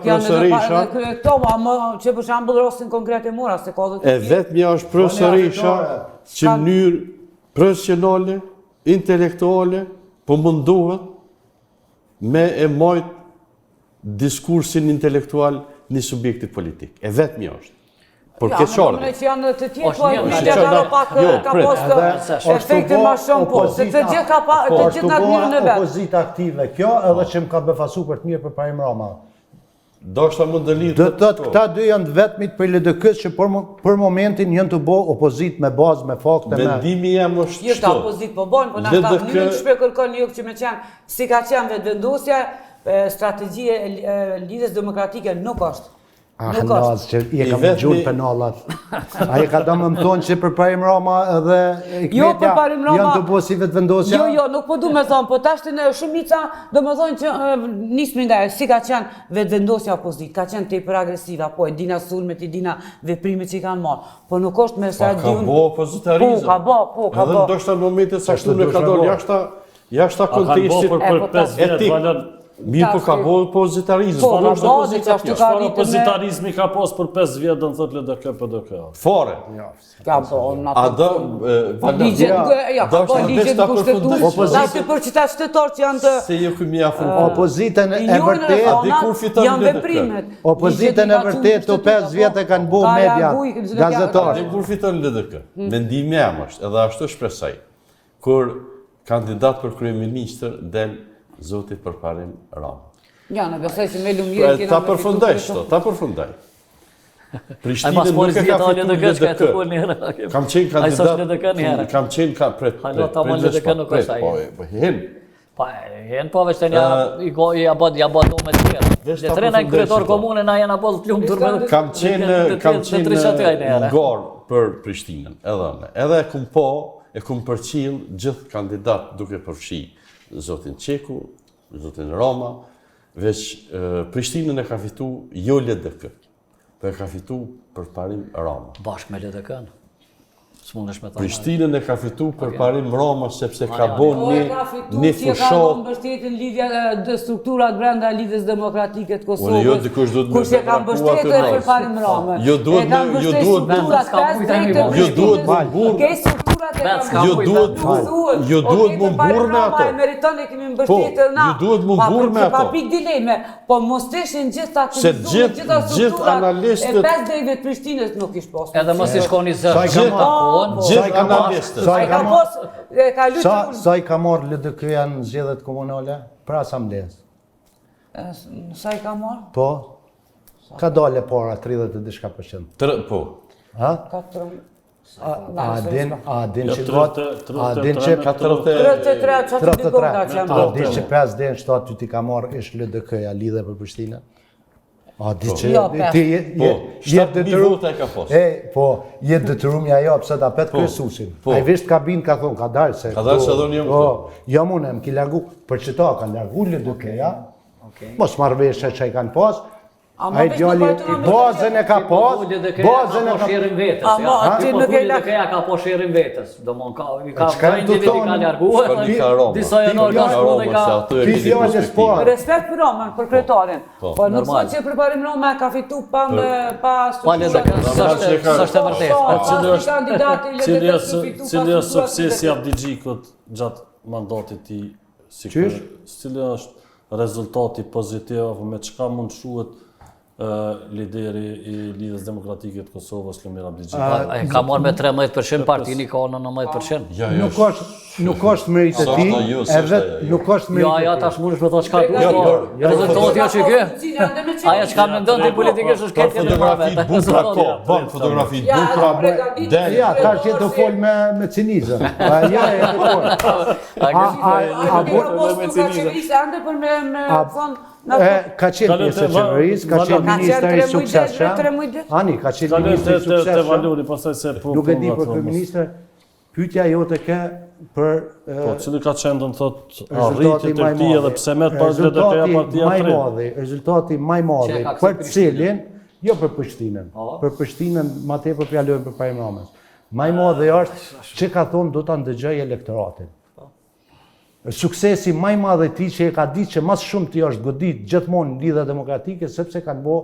Speaker 2: profesorisha,
Speaker 5: Këto, ma që për shambull rostin konkret e mora, se ka dhe
Speaker 2: e vetëmja është profesorisha që në mënyrë profesionale, intelektuale, po mundohet me e majtë diskursin intelektual një subjektit politik. E vetëmja është. Por këtë qartë.
Speaker 5: që janë të tjetë,
Speaker 3: Është
Speaker 5: po
Speaker 3: një,
Speaker 5: ishte ka pak ka postë efekte ma shumë po, se të gjithë ka pa, të gjithë në të mirë në vetë.
Speaker 4: Opozita aktive kjo, edhe që më ka befasu për të mirë për Parim Rama.
Speaker 2: Do shta mund të lidhë.
Speaker 4: Do të thotë këta dy janë vetmit për LDK-s që për momentin janë të bo opozit me bazë, me fakte, me...
Speaker 2: Mendimi jam është
Speaker 5: Jo ta opozit po bojnë, po nashta mënyrën që shpe kërkon ju që me qenë, si ka qenë vetëvendosja, strategjie e lidhjes demokratike nuk është.
Speaker 4: Nuk është. Që i kam gjurë penallat. A i ka do më thonë që për Parim Rama edhe Ikmetja janë të bo si vetëvendosja?
Speaker 5: Jo, nuk po du me thonë, po tashtë në shumica do me thonë që nisë ndaj, si ka qenë vetëvendosja opozit, ka qenë tepër agresiva, po e dina sulmet, i dina veprime që i kanë marë, po nuk është me sa
Speaker 2: ka bo opozitarizëm.
Speaker 5: Po, ka bo.
Speaker 2: Edhe ndoshta në momente sa shtu në ka dollë jashta kontekstit. Mirë po ka bo opozitarizëm.
Speaker 5: Po, ka bo, që ashtu ka
Speaker 1: Çfarë opozitarizmi ka pas për 5 vjet, do të thotë LDK, PDK.
Speaker 2: Fore.
Speaker 5: Ka bo, në
Speaker 2: A do...
Speaker 5: ka bo ligjet kushtetues, dashtë për qita shtetor që janë të...
Speaker 2: Se ju këmi afun.
Speaker 4: Opozitën e vërtet...
Speaker 5: janë veprimet.
Speaker 4: Opozitën e vërtet të 5 vjet e kanë bo media, gazetarë.
Speaker 2: Dhe kur fiton LDK, mendimi jam është, edhe ashtu shpresoj, kur kandidat për kryeministër del Zoti Përparim Rama.
Speaker 5: Ja, në besoj që me lumire
Speaker 2: Ta përfundaj shto, ta përfundaj. Prishtinën nuk e ka fitu LDK. Kam qenë kandidat, kam qenë
Speaker 3: Hen po veç të një i abad do me të tjera. Dhe të rena i kryetor komune na janë abad të lumë tërme.
Speaker 2: Kam qenë ngorë për Prishtinën, edhe e kum përqill gjithë kandidat duke përfshi Zotin Qeku, Zotin Rama, veç Prishtinën e ka fitu jo LDK, për e ka fitu Përparim Rama.
Speaker 3: Bashkë me LDK-n.
Speaker 2: Prishtinën e ka fitu Përparim Rama sepse ka bo një fushot.
Speaker 5: Ka mbështetën lidhja dhe strukturat brenda lidhjes demokratike të Kosovës. Kurse ka mbështetën Përparim Rama.
Speaker 2: Jo duhet mu mburë me ato.
Speaker 5: Meriton e kemi mbështetë na.
Speaker 2: Jo duhet mu mburë me ato.
Speaker 5: Pa pik dileme, po mos teshin gjitha
Speaker 2: Se gjithë analistët...
Speaker 5: E 5 drejve të Prishtinës nuk ish postë.
Speaker 3: Edhe mos i shkoni zë.
Speaker 2: Gjithë analistët.
Speaker 4: Sa i ka marrë LDK-ja në zgjedhjet komunale? Pra asamblesë.
Speaker 5: Sa i ka marrë?
Speaker 4: Po. Ka dale para 30 e diçka %.
Speaker 2: Po.
Speaker 4: Ha? A din që votë? A din që
Speaker 5: 33
Speaker 4: që 5 din 7 ty ti ka marrë ish LDK-ja lidhe për Prishtinën? A di që ti jetë
Speaker 2: detyrum e ka posë.
Speaker 4: Po, jetë detyrumi ajo pse ta pet kryesuesin. Ai vesh kabin ka thonë ka dalë se.
Speaker 2: Ka dalë se do një.
Speaker 4: Po, jo unë ki largu për çeta ka largu LDK-ja. Mos marrveshje që i kanë pas. Ai djali bazën e ka pas, bazën e ka
Speaker 3: shirin vetës.
Speaker 5: Ama ti nuk e la
Speaker 3: ka po shirin vetës. Domon ka individ i ka larguar. Disa janë organizuar
Speaker 2: ka.
Speaker 5: Respekt për Romën, për kryetarin. Po nuk thotë që Përparim Rama ka fitu pa
Speaker 3: s'është e vërtetë.
Speaker 1: Cili është suksesi Abdigjikut gjatë mandatit tij? Cili është rezultati pozitiv apo me çka mund shuhet lideri i Lidhjes Demokratike të Kosovës, Lumir Abdigjiku?
Speaker 3: Ka marrë me 13%, partini ka 19%.
Speaker 4: Nuk është merit e tij, edhe nuk është merit.
Speaker 3: Jo, ajo tash mundesh me thotë çka duhet. Rezultati është ky. Ajo çka mendon ti politikisht është këtë
Speaker 2: fotografi bukra ko, bën fotografi bukra.
Speaker 4: Ja, tash je do fol me cinizëm. Ja e ka qenë pjesë e qeverisë, ka qenë ministri i suksesshëm. Ani, ka qenë ministri i suksesshëm. Nuk e di për kryeministër. Pyetja jote ke për
Speaker 1: po cili ka qenë do të thotë arritjet e tij edhe pse merr pas LDK-ja partia e tretë.
Speaker 4: Rezultati më i madh për cilin, jo për Prishtinën. Për Prishtinën më tepër fjalojmë për Parim Ramës. Më i madh është që ka thonë do ta ndëgjoj elektoratin. Suksesi më i madh i tij që e ka ditë që më shumë ti është godit gjithmonë lidhja demokratike sepse kanë bë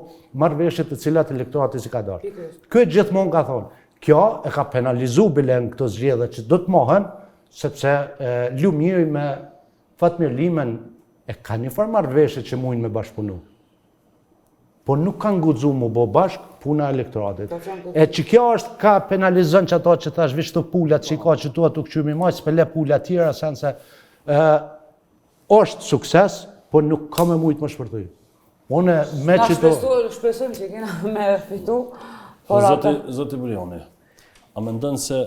Speaker 4: marrëveshje të cilat elektorati si ka dashur. Ky gjithmonë ka thonë, kjo e ka penalizuar bilen këto zgjedhje që do të mohen sepse Lumiri me Fatmir Limën e kanë një farë marrëveshje që mundin me bashkëpunu. Po nuk kanë guxuar mu bë bashk puna e elektoratit. E që kjo është ka penalizon që ato që thash vish të pulat që i ka që tua të këqymi maj, s'pele pula tjera, sen se është sukses, po nuk ka me mujtë më shpërtuj. Unë me
Speaker 5: Na
Speaker 4: që to...
Speaker 5: shpresojmë që kena me fitu, por atë...
Speaker 1: Zoti Brioni, a mendon se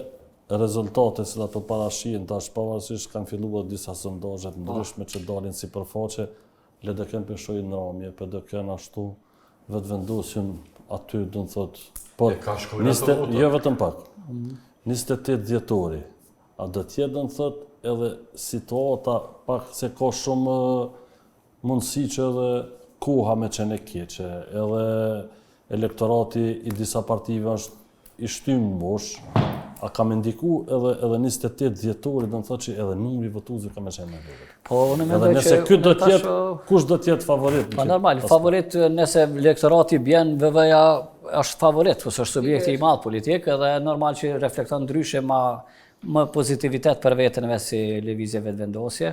Speaker 1: rezultatet që ato parashihen tash pavarësisht kanë filluar disa sondazhe të ndryshme që dalin sipërfaqe, LDK-n peshojnë në ramje, PDK-n ashtu vetëvendosin aty, do të thotë, por jo vetëm pak. 28 dhjetori, a do të jetë, do të thotë, edhe situata pak se ka shumë mundësi që edhe koha me qenë e keqe, edhe elektorati i disa partive është i shtymë bosh, a ka me ndiku edhe 28 dhjetori, do të thotë që edhe numri votuesve ka me qenë me vogël.
Speaker 3: Po, unë
Speaker 1: Edhe
Speaker 3: mendoj
Speaker 1: nëse
Speaker 3: që...
Speaker 1: ky do të jetë, kush do të jetë favorit?
Speaker 3: Pa normal, favorit nëse elektorati bjen, VV-ja është favorit, ose është subjekti i madh politik, edhe normal që reflekton ndryshe më pozitivitet për veten e si lëvizje vetvendosje.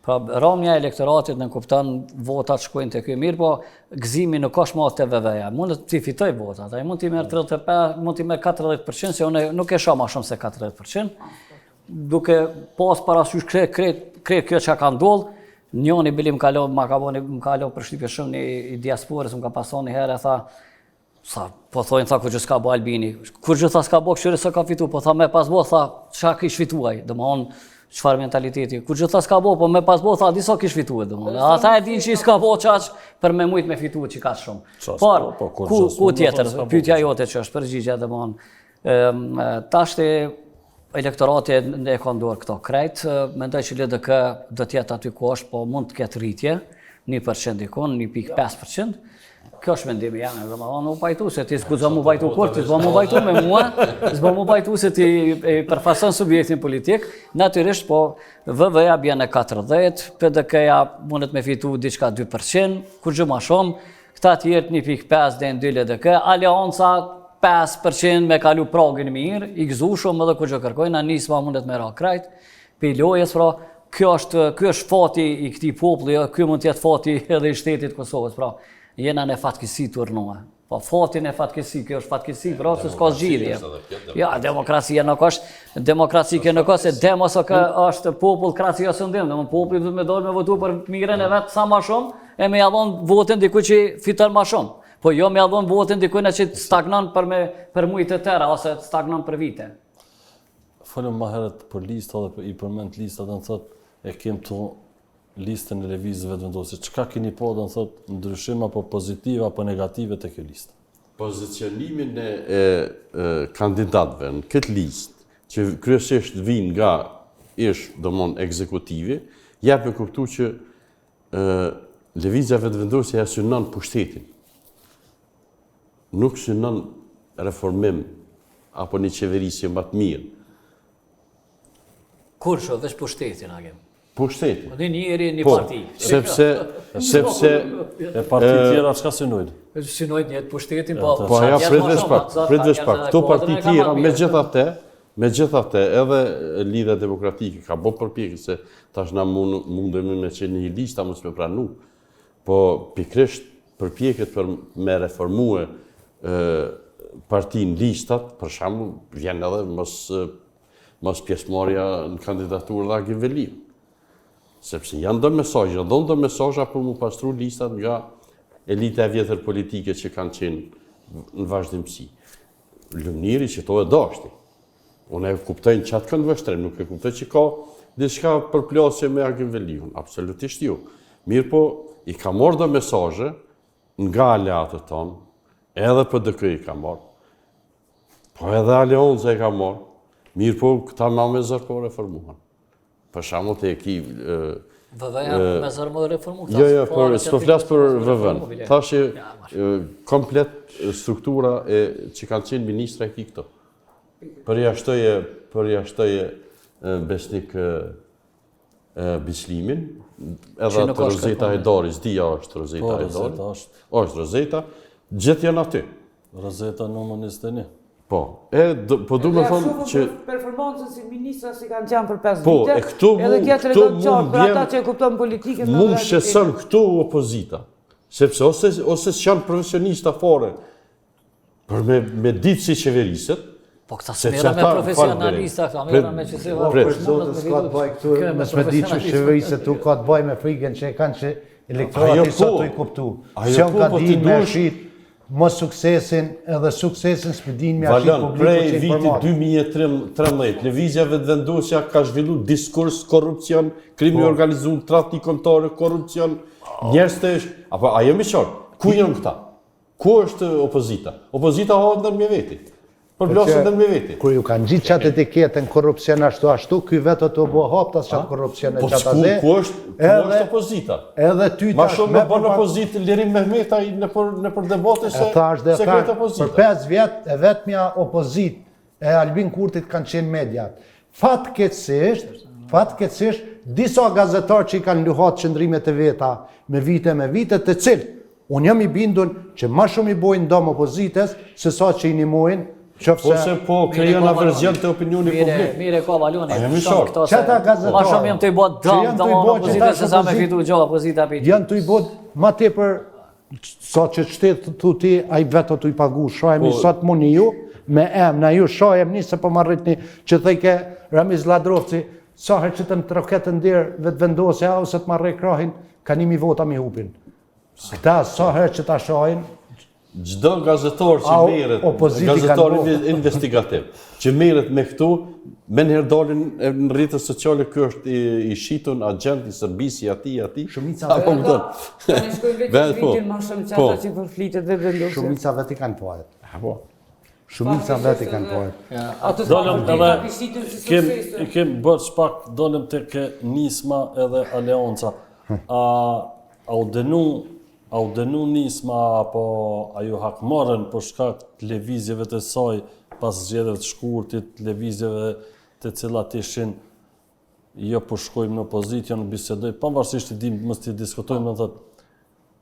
Speaker 3: Pra, ramja e elektoratit në kupton votat shkojnë të ky mirë, po gëzimi nuk është më te VV-ja. Mund të fitoj votat, ai mund t'i merr 35, mund t'i merr 40%, se unë nuk e shoh më shumë se 40%. Duke pas parasysh krejt kjo që ka ndodhur, njëri bili më kalo për shtypje shumë i diasporës, më ka pason një herë, tha, po thojnë, tha, kur që s'ka bo Albini, kur që tha s'ka bo këshyre s'ka fitu, po tha me pas bo, tha, qa kish fituaj, dhe më onë, qëfar mentaliteti, kur që tha s'ka bo, po me pas bo, tha, disa kish fituaj, dhe më onë, ata e din që i s'ka bo qaq për me mujt me fitu që ka shumë. Por, ku tjetër, pyetja jote që është përgjigja, dhe më onë, tashti elektorati e ka ndorë këto krejt, mendoj që LDK do t'jetë aty ku është, po mund të ketë rritje, 1% ikon, 1.5%. Kjo është mendimi jam, dhe më thonë, u pajtu se ti s'guxon mu pajtu kur, ti s'bo mu pajtu me mua, s'bo mu pajtu se ti përfason subjektin politik, natyrisht, po VV-ja bjene 40, PDK-ja mundet me fitu diçka 2%, kur gjë ma shumë, këta tjertë 1.5 dhe në 2 LDK, Alianca 5% me kalu pragin mirë, i gëzu shumë edhe kur gjë kërkojnë, anisma mundet me ra krajt, pe lojes, pra, kjo është fati i këtij populli, kjo mund të jetë fati edhe i shtetit Kosovës, pra. Jena në fatkesi të urnuar. Po fatin e fatkesi, kjo është fatkesi, pra se s'ka zgjidhje. Ja, demokracia nuk është, demokracia kjo nuk është, se demos është popull, kracia së ndim, dhe populli du me dojnë me votu për miren e vetë sa ma shumë, e me jadhon votin dikuj që fiton ma shumë. Po jo me jadhon votin dikuj në që stagnon për mujtë të tëra, ose stagnon për vite.
Speaker 1: Folëm ma herët për lista dhe i përmend lista, dhe në thot, e kem të listën e lëvizjeve vetëvendosje. Çka keni po, do të thotë, ndryshim apo pozitive apo negative te kjo listë?
Speaker 2: Pozicionimin e kandidatëve në këtë listë, që kryesisht vijnë nga domthonë ekzekutivi, jep me kuptu që lëvizja vetëvendosje ja synon pushtetin. Nuk synon reformim apo një qeverisje më të mirë.
Speaker 3: Kur që veç pushtetin agim?
Speaker 2: Pushtetin.
Speaker 3: Një njëri, një parti.
Speaker 2: Sepse...
Speaker 1: E parti tjera çka synojnë?
Speaker 3: Synojnë njëtë pushtetin, po...
Speaker 2: Po, ja, pritvesh pak. Këto parti tjera, me gjithatë, edhe Lidhja Demokratike ka bo përpjekje se tash na mundemi me qenë një lista, mos me pranu. Po, pikrisht përpjekjet për me reformue partin listat, për shembull, vjen edhe mos pjesëmarrja në kandidaturë dhe Agim Veliu. Sepse janë do mesazha për mu pastru listat nga elita e vjetër politike që kanë qenë në vazhdimsi. Lumniri që to e dashti. Unë e kuptojnë qatë këndë vështrem, nuk e kuptoj që ka diçka përplasje me Agim Veliun, absolutisht jo. Mirë po, i ka marrë do mesazhe nga aleatët tonë, edhe PDK i ka marrë, po edhe Alianca i ka marrë, mirë po, këta ma me zërë po reformuan. Për shembull te ki
Speaker 3: VV-ja me zërë më reformu?
Speaker 2: Jo, por s'po flas për VV-n. Thashë komplet struktura që kanë qenë ministra e këto. Përjashtoje Besnik Bislimin, edhe atë Rozeta Hajdaris, dija është Rozeta Hajdaris. Është Rozeta, gjithë janë aty.
Speaker 1: Rozeta numër 21.
Speaker 2: Po, po du me thonë që...
Speaker 5: Performancën si ministra si kanë qenë për 5
Speaker 2: Po,
Speaker 5: vite,
Speaker 2: e këtu
Speaker 5: edhe kjetë redon qartë për ata që e kupton politikën...
Speaker 2: Mund shesën këtu opozita, sepse ose s'janë profesionista fare, për me ditë si qeveriset,
Speaker 3: po këta së mera me profesionalista, këta mera me që
Speaker 4: Për zotës ka të baj këtu, nësë me ditë që qeveriset tu ka të baj me frikën që e kanë që elektorati sa të i kuptu. Se janë ka din me shit mos suksesin edhe suksesin s'pëdin me ashit publiku
Speaker 2: prej
Speaker 4: që
Speaker 2: vitit
Speaker 4: informat.
Speaker 2: 2013, lëvizja vetëvendosja ka zhvillu diskurs korrupsion, krimi organizuar, tradhti kombëtar, korrupsion, njerëz të apo a jemi qartë? Ku janë këta? Ku është opozita? Opozita hahet ndër me veti. Përplasën ndër me veti.
Speaker 4: Kur ju kanë gjitë qatë etiketën korrupsion ashtu, ky vetë të bo haptas qatë korrupsion e
Speaker 2: Po
Speaker 4: qatë aze.
Speaker 2: ku është opozita?
Speaker 4: Edhe ty
Speaker 2: Ma
Speaker 4: tash
Speaker 2: shumë me bën opozitë Lirim Mehmetaj nëpër debate se këtë opozita.
Speaker 4: Për 5 vjet e vetmja opozit e Albin Kurtit kanë qenë mediat. Fatkeqësisht, disa gazetarë që i kanë luhat qëndrimet e veta me vite të cilë, unë jam i bindun që ma shumë i bojnë dom opozites se sa që i nimojnë,
Speaker 2: Ose po krijon averzion të opinioni publik.
Speaker 3: Mire ka valoni.
Speaker 4: Qata gazetarë.
Speaker 3: Ma shumë jam të i bot dom opozita se sa me fitu gjo opozita për ti.
Speaker 4: Janë të i bot ma tepër sa që qëtetë të ti, a i vetë të i pagu, shajemi sot muni ju, me na ju shajem një se po marritni që thejke Ramiz Ladrovci, sa her që të në troketë ndirë vetë vendosja, ose të marrej krahin, ka 1000 vota mi hupin. Këta sa her që ta shajen,
Speaker 2: Çdo gazetar që merret, gazetar investigativ, që merret me këtu, menherë dalin në rrjetet sociale, ky është i shitun agent i Serbisë aty.
Speaker 4: Shumica
Speaker 2: apo kupton.
Speaker 5: Ne shkojmë vetë vitin më shumë çata që përflitet dhe vendosje.
Speaker 4: Shumica vetë i kanë poet.
Speaker 2: Po.
Speaker 4: Shumica vetë i kanë poet.
Speaker 5: Ato
Speaker 1: Dolëm edhe kem bërë shpak dolëm tek nisma edhe aleanca. A u denu nisma apo a ju hakmarrën për shkak të lëvizjeve të saj pas zgjedhjeve të shkurtit, lëvizjeve të cilat ishin jo po shkojmë në opozitë, bisedoj, pavarësisht i dim mos të diskutojmë, do thotë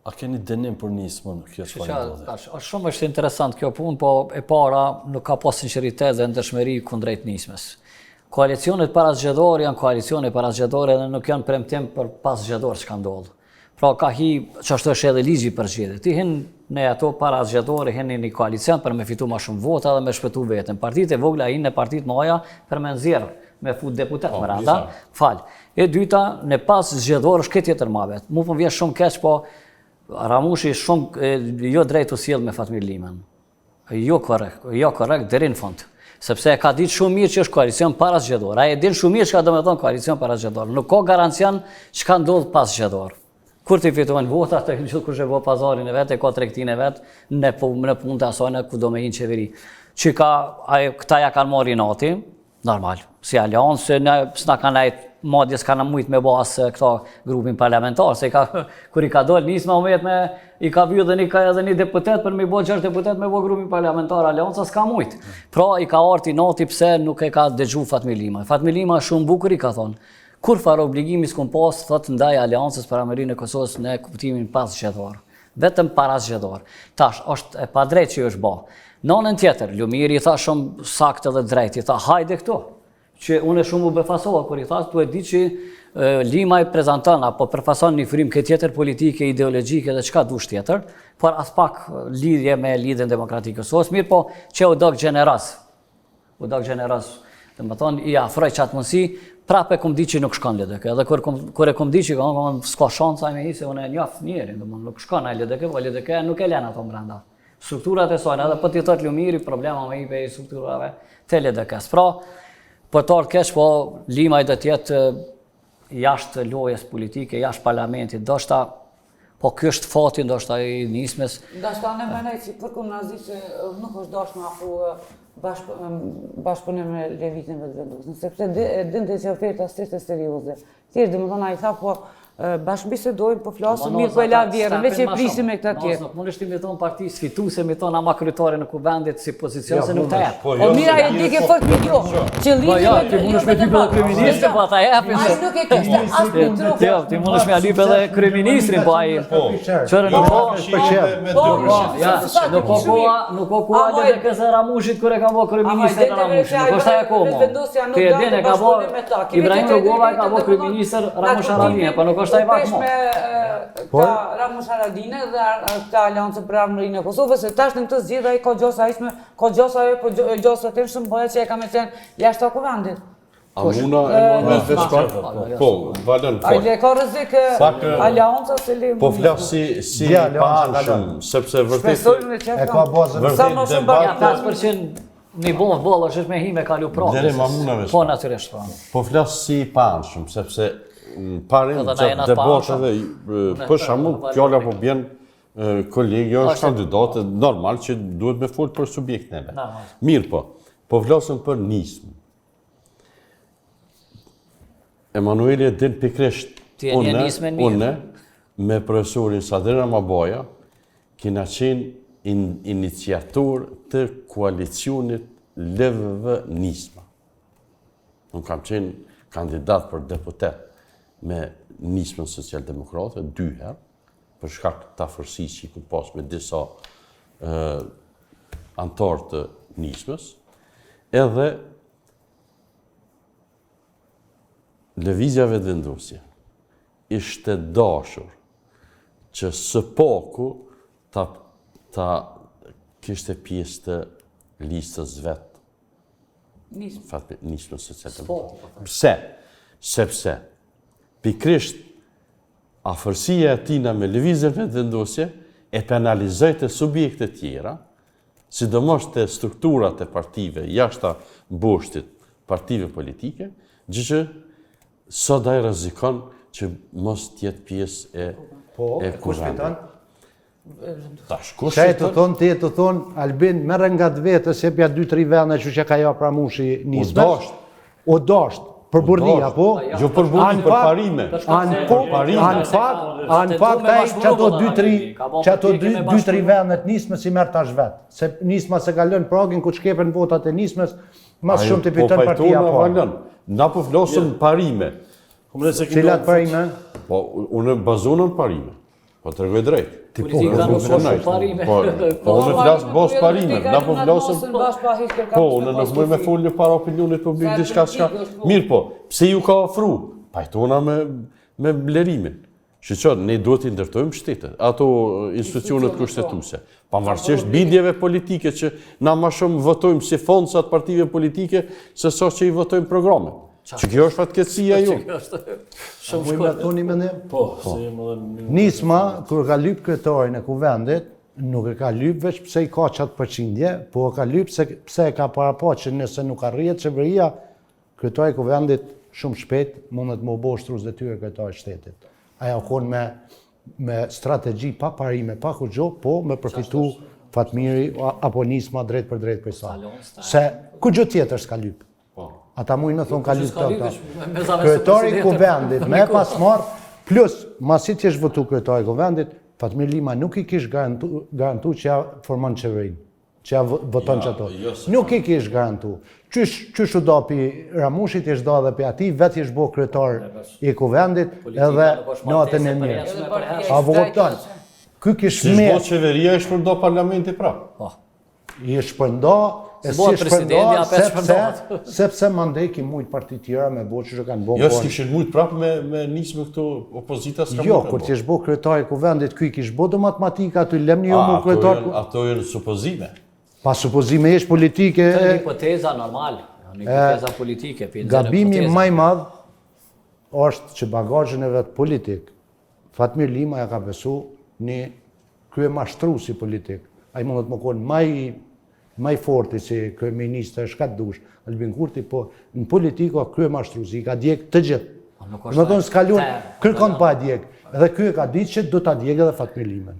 Speaker 1: a keni dënim për nismën kjo çfarë ndodhi?
Speaker 3: Është shumë është interesant kjo punë, po e para nuk ka pas sinqeritet dhe ndeshmëri kundrejt nismës. Koalicionet parazgjedhore janë koalicione parazgjedhore dhe nuk janë premtim për pasgjedhor çka ndodh. Pra ka hi, që ashtu është edhe ligji për zgjedhje. Ti hin në ato parazgjedhore, hin në një koalicion për me fitu ma shumë vota dhe me shpëtu vetën. Partitë e vogla hin në partitë mëdha për me nxjerr me fut deputet brenda. Fal. E dyta, në pas zgjedhor është këtë tjetër ma vetë. Mu po vjen shumë keq, po Ramushi shumë jo drejt u sjell me Fatmir Liman. Jo korrekt deri në fund. Sepse e ka ditë shumë mirë që është koalicion parazgjedhor. Ai e din shumë mirë çka do të thonë koalicion parazgjedhor. Nuk ka garancion çka ndodh pas zgjedhor. Kur të fitojnë vota, të gjithë kush e bë pazarin e vet, e ka tregtinë e vet në punë të asaj në ku do me hinë qeveri. Që këta ja kanë marrë nati, normal, si aleancë, s'na kanë ajtë madje s'ka në mujtë me basë këta grupin parlamentar, se kur i ka dollë nisma i ka vjë dhe edhe një deputet për me bo 6 deputet me bo grupin parlamentar aleanca, s'ka mujtë. Pra i ka arti nati pse nuk e ka dëgju Fatmir Lima. Fatmir Lima shumë bukur i ka thonë. Kur farë obligimi s'kom pas, thot ndaj aleancës për Amerinë e Kosovës në kuptimin pas zgjedhor. Vetëm para zgjedhor. Tash, është e pa drejt që është ba. Në anën tjetër, Lumiri i tha shumë saktë dhe drejt, i tha hajde këto. Që unë e shumë u befasova, kur i tha, tu e di që Lima i prezenton, apo përfason një frim këtë tjetër politike, ideologjike dhe qka dush tjetër, por as pak lidhje me lidhjen demokratikë Kosovës, mirë po që u dok gjeneras. U dok gjeneras. Dhe më thonë, i afroj qatë mundësi, prape kom di që nuk shkon LDK, edhe kur e kom di që s'ka shansa me hi, se unë e njaf njerin, nuk shkon e LDK, po LDK nuk e len ato mbranda. Strukturat e sajnë, edhe për t'i thot Lumiri, problema me i pe i strukturave të LDK-s. Pra, për të ardhë kesh, po Lima i do t'jetë jashtë lojes politike, jashtë parlamentit, do shta, po kjo është fati, do shta i nismes.
Speaker 5: Do shta në menej që përkum në zi që nuk është dosh me afu bashkëpunim me levizjen vetëvendosjen, sepse dinte që oferta s'ishte serioze. Thjesht dhe më thonë a i tha, po bashkëbisedojmë, po flasëm mirë po e la vjerën, veç e prisim me këta tjerë.
Speaker 3: Nuk mund është ti me thonë parti sfituse, me thonë ama kryetare në kuvendit si pozicion se nuk të jep.
Speaker 5: O mira e dike fort me kjo, që
Speaker 3: Po ja, ti mund është me lyp edhe kryeministrin, po ata jepin.
Speaker 5: As nuk e kështë as mitrofon.
Speaker 3: Jo, ti mund është me lyp edhe kryeministrin, po ai. Çfarë nuk ka koha le kësë Ramushit kur e ka bë kryeministër Ramushit. Nuk është ajo koha. Ti e din e ka bë Ibrahim Rugova ka bë kryeministër Ramush Haradinaj, po nuk është ai vakmo.
Speaker 5: Ka Ramush Haradinaj dhe këta aleancë për Armërinë e Kosovës, se tash në këtë zgjedhje ai ka gjosa ishme, ka gjosa ajo, po gjosa të shumë boja që e ka me qenë jashtë kuvendit.
Speaker 2: Amuna Emanuel Vespar, po, valen
Speaker 5: A i
Speaker 2: fort.
Speaker 5: le ka rrezik alianca se le...
Speaker 2: Po flas si
Speaker 4: Alianca,
Speaker 2: paanshëm, sepse vërtet
Speaker 5: Shpresojnë në qefë.
Speaker 4: E ka bazën.
Speaker 2: Vërtet
Speaker 5: Sa më shumë
Speaker 2: debat-
Speaker 3: Ja, 5% një bon bolla është me hime kalu prapë.
Speaker 2: Dere Mamuna Vespar.
Speaker 3: Po, natyrisht, po.
Speaker 2: po flas si paanshëm, sepse parim
Speaker 3: Edhe na
Speaker 2: gjatë
Speaker 3: jena
Speaker 2: debateve, për shembull,
Speaker 3: Unë-
Speaker 2: fjala po bjen kolegi është kandidat, normal që duhet me fol për subjektin e vet.
Speaker 3: Normal.
Speaker 2: Mirë po flasëm për nismë. Emanueli e din pikrisht
Speaker 3: Ti e një nismën mirë.
Speaker 2: une me profesorin Sadrina Mabaja kena qenë iniciator të koalicionit LVV Nisma. Unë kam qenë kandidat për deputet me Nismën Social-Demokrate 2 herë, për shkak të afërsisë që ku pas me disa antarë të Nismës, edhe lëvizja vetëvendosje ishte dashur që së paku ta kishte pjesë të listës vetë. Nismën Social-Demokrate. Pse? Sepse pikrisht afërsia e tina me lëvizjen vetëvendosje e penalizoi të subjekte tjera, sidomos të strukturat e partive jashta boshtit partive politike, gjë që sot ai rrezikon që mos tjetë pjesë e
Speaker 4: Kush fiton?
Speaker 2: Tash, kush
Speaker 4: Çaj të
Speaker 2: fiton?
Speaker 4: thonë, ti të thonë, Albin, merre nga të vetës, se pja 2-3 vende që ka ja pramushi nisme.
Speaker 2: dasht.
Speaker 4: O dasht, për burria, po?
Speaker 2: Jo për burri, për parime.
Speaker 4: Anë fakt ai që ato 2-3 vendet nisme si merr tash vet. Se nisma se ka lënë pragin ku shkepen votat e nismes, mas shumë të fiton partia
Speaker 2: po.
Speaker 4: po.
Speaker 2: Na po flosëm parime.
Speaker 4: Cilat parime?
Speaker 2: Po, unë bazonën parime. Po të regoj drejt.
Speaker 3: Politika nuk është shumë parime.
Speaker 2: Po, unë flasë bos parime. Na po flosëm... Po, unë nuk mëj me folë një para opinionit publik, diçka s'ka. Mirë po, pse ju ka ofru? Pajtona me blerimin. Shqyqot, ne duhet të ndërtojmë shtetet, ato institucionet kushtetuse. Pavarësisht bindjeve politike që na ma shumë votojmë si fondsat partive politike, se sa që i votojmë programe. Që kjo është fatkeqësia ju.
Speaker 4: Shumë me thoni mendim?
Speaker 1: Po, si jem edhe
Speaker 4: Nisma, kur ka lyp kryetarin e kuvendit, nuk e ka lyp veç pse i ka qatë përqindje, po ka lyp pse e ka parapa që nëse nuk arrihet qeveria, kryetari i kuvendit shumë shpejt mundet më bo shtrues detyrë kryetari i shtetit. Aja konë me strategji pa parime, pa kurgjo, po me përfitu Fatmiri apo Nisma drejt për drejt për saj. Se kurgjo tjetër s'ka lyp. Ata mujnë në thonë ka lyp të ata. Kryetari i kuvendit me pas marrë, plus masi që është votu kryetari i kuvendit, Fatmir Lima nuk i kish garantu që ja formon qeverinë, që ja voton që ato. Nuk i kish garantu. Qysh u dapi Ramushit, ishtë da dhe për ati, vetë ishtë bo kryetar i kuvendit edhe natën e mirë. A voton. Ky kish
Speaker 2: Si
Speaker 4: me...
Speaker 2: shbo qeveria i shpërndo parlamenti prapë.
Speaker 4: I shpërnda, e si shpërnda, sepse mandej ki mujt parti tjera me bo që kanë bo
Speaker 2: Jo, s'kishin mujt prapë me nisë me këto opozita s'ka mujt.
Speaker 4: Jo, kur t'jesh bo kryetari i kuvendit, ky kish bo do matematika, aty lem një mu kryetar...
Speaker 2: Ato janë supozime.
Speaker 4: Pa supozime jesh politike...
Speaker 3: Të një hipoteza normal, një hipoteza politike.
Speaker 4: Gabimi maj madh është që bagazhin e vetë politik, Fatmir Lima ja ka besu një kryemashtruesi politik. Ai mundet më konë maj forti si kryeministër shkat dush, Albin Kurti, po në politika kryemashtruesi, ka djeg të gjithë. Në tonë s'kalun, kërkon pa djeg. Edhe ky e ka ditë që do ta djeg edhe Fatmir Limën.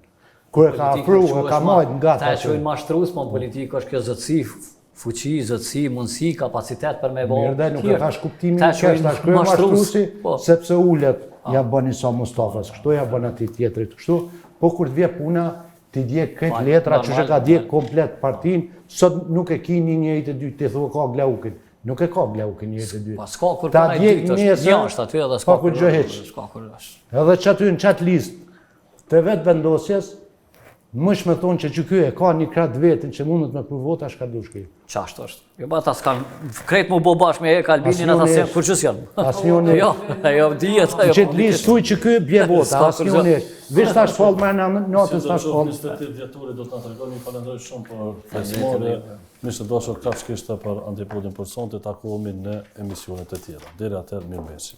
Speaker 4: Kur e ka afru, e ka majt nga
Speaker 3: ta qojnë mashtrues, po në politikë është kjo zotësi, fuqi, zotësi, mundësi, kapacitet për me bo.
Speaker 4: Mirë dhe nuk e ka shkuptimin në kështë, ta shkryë mashtrusi, sepse ullet ja bën Isa Mustafas, kështu ja bën ati tjetrit kështu, po kur të vje puna, ti djek këtë letra që ka djek komplet partin, sot nuk e ki një njëjtë e dytë, ti thua ka Glaukin. Nuk e ka Glaukin njëjtë e dytë.
Speaker 3: Pa s'ka kur përna i dytë është njështë aty edhe s'ka kur gjë.
Speaker 4: Edhe që aty në qatë list të vetë vendosjes, Mësh me thonë që ky e ka një kratë vetën që mundet me pru vota, shka dush ki.
Speaker 3: Qashtë është. Jo, ata s'kan krejt mu bo bashkë me Albinin, ata se kur qës janë.
Speaker 4: Asnjoni.
Speaker 3: Jo, jo, dijet.
Speaker 4: Që të lisë thuj që ky bje vota, asnjoni. Vish tash falë me natën tash falë.
Speaker 1: 28 dhjetori do të na tregoni, falenderoj shumë për flesimore. Mishë dashur kaq kishte për Antipodin për sonte, takohemi në emisionet e tjera. Deri atëherë, mirëmbëjtje.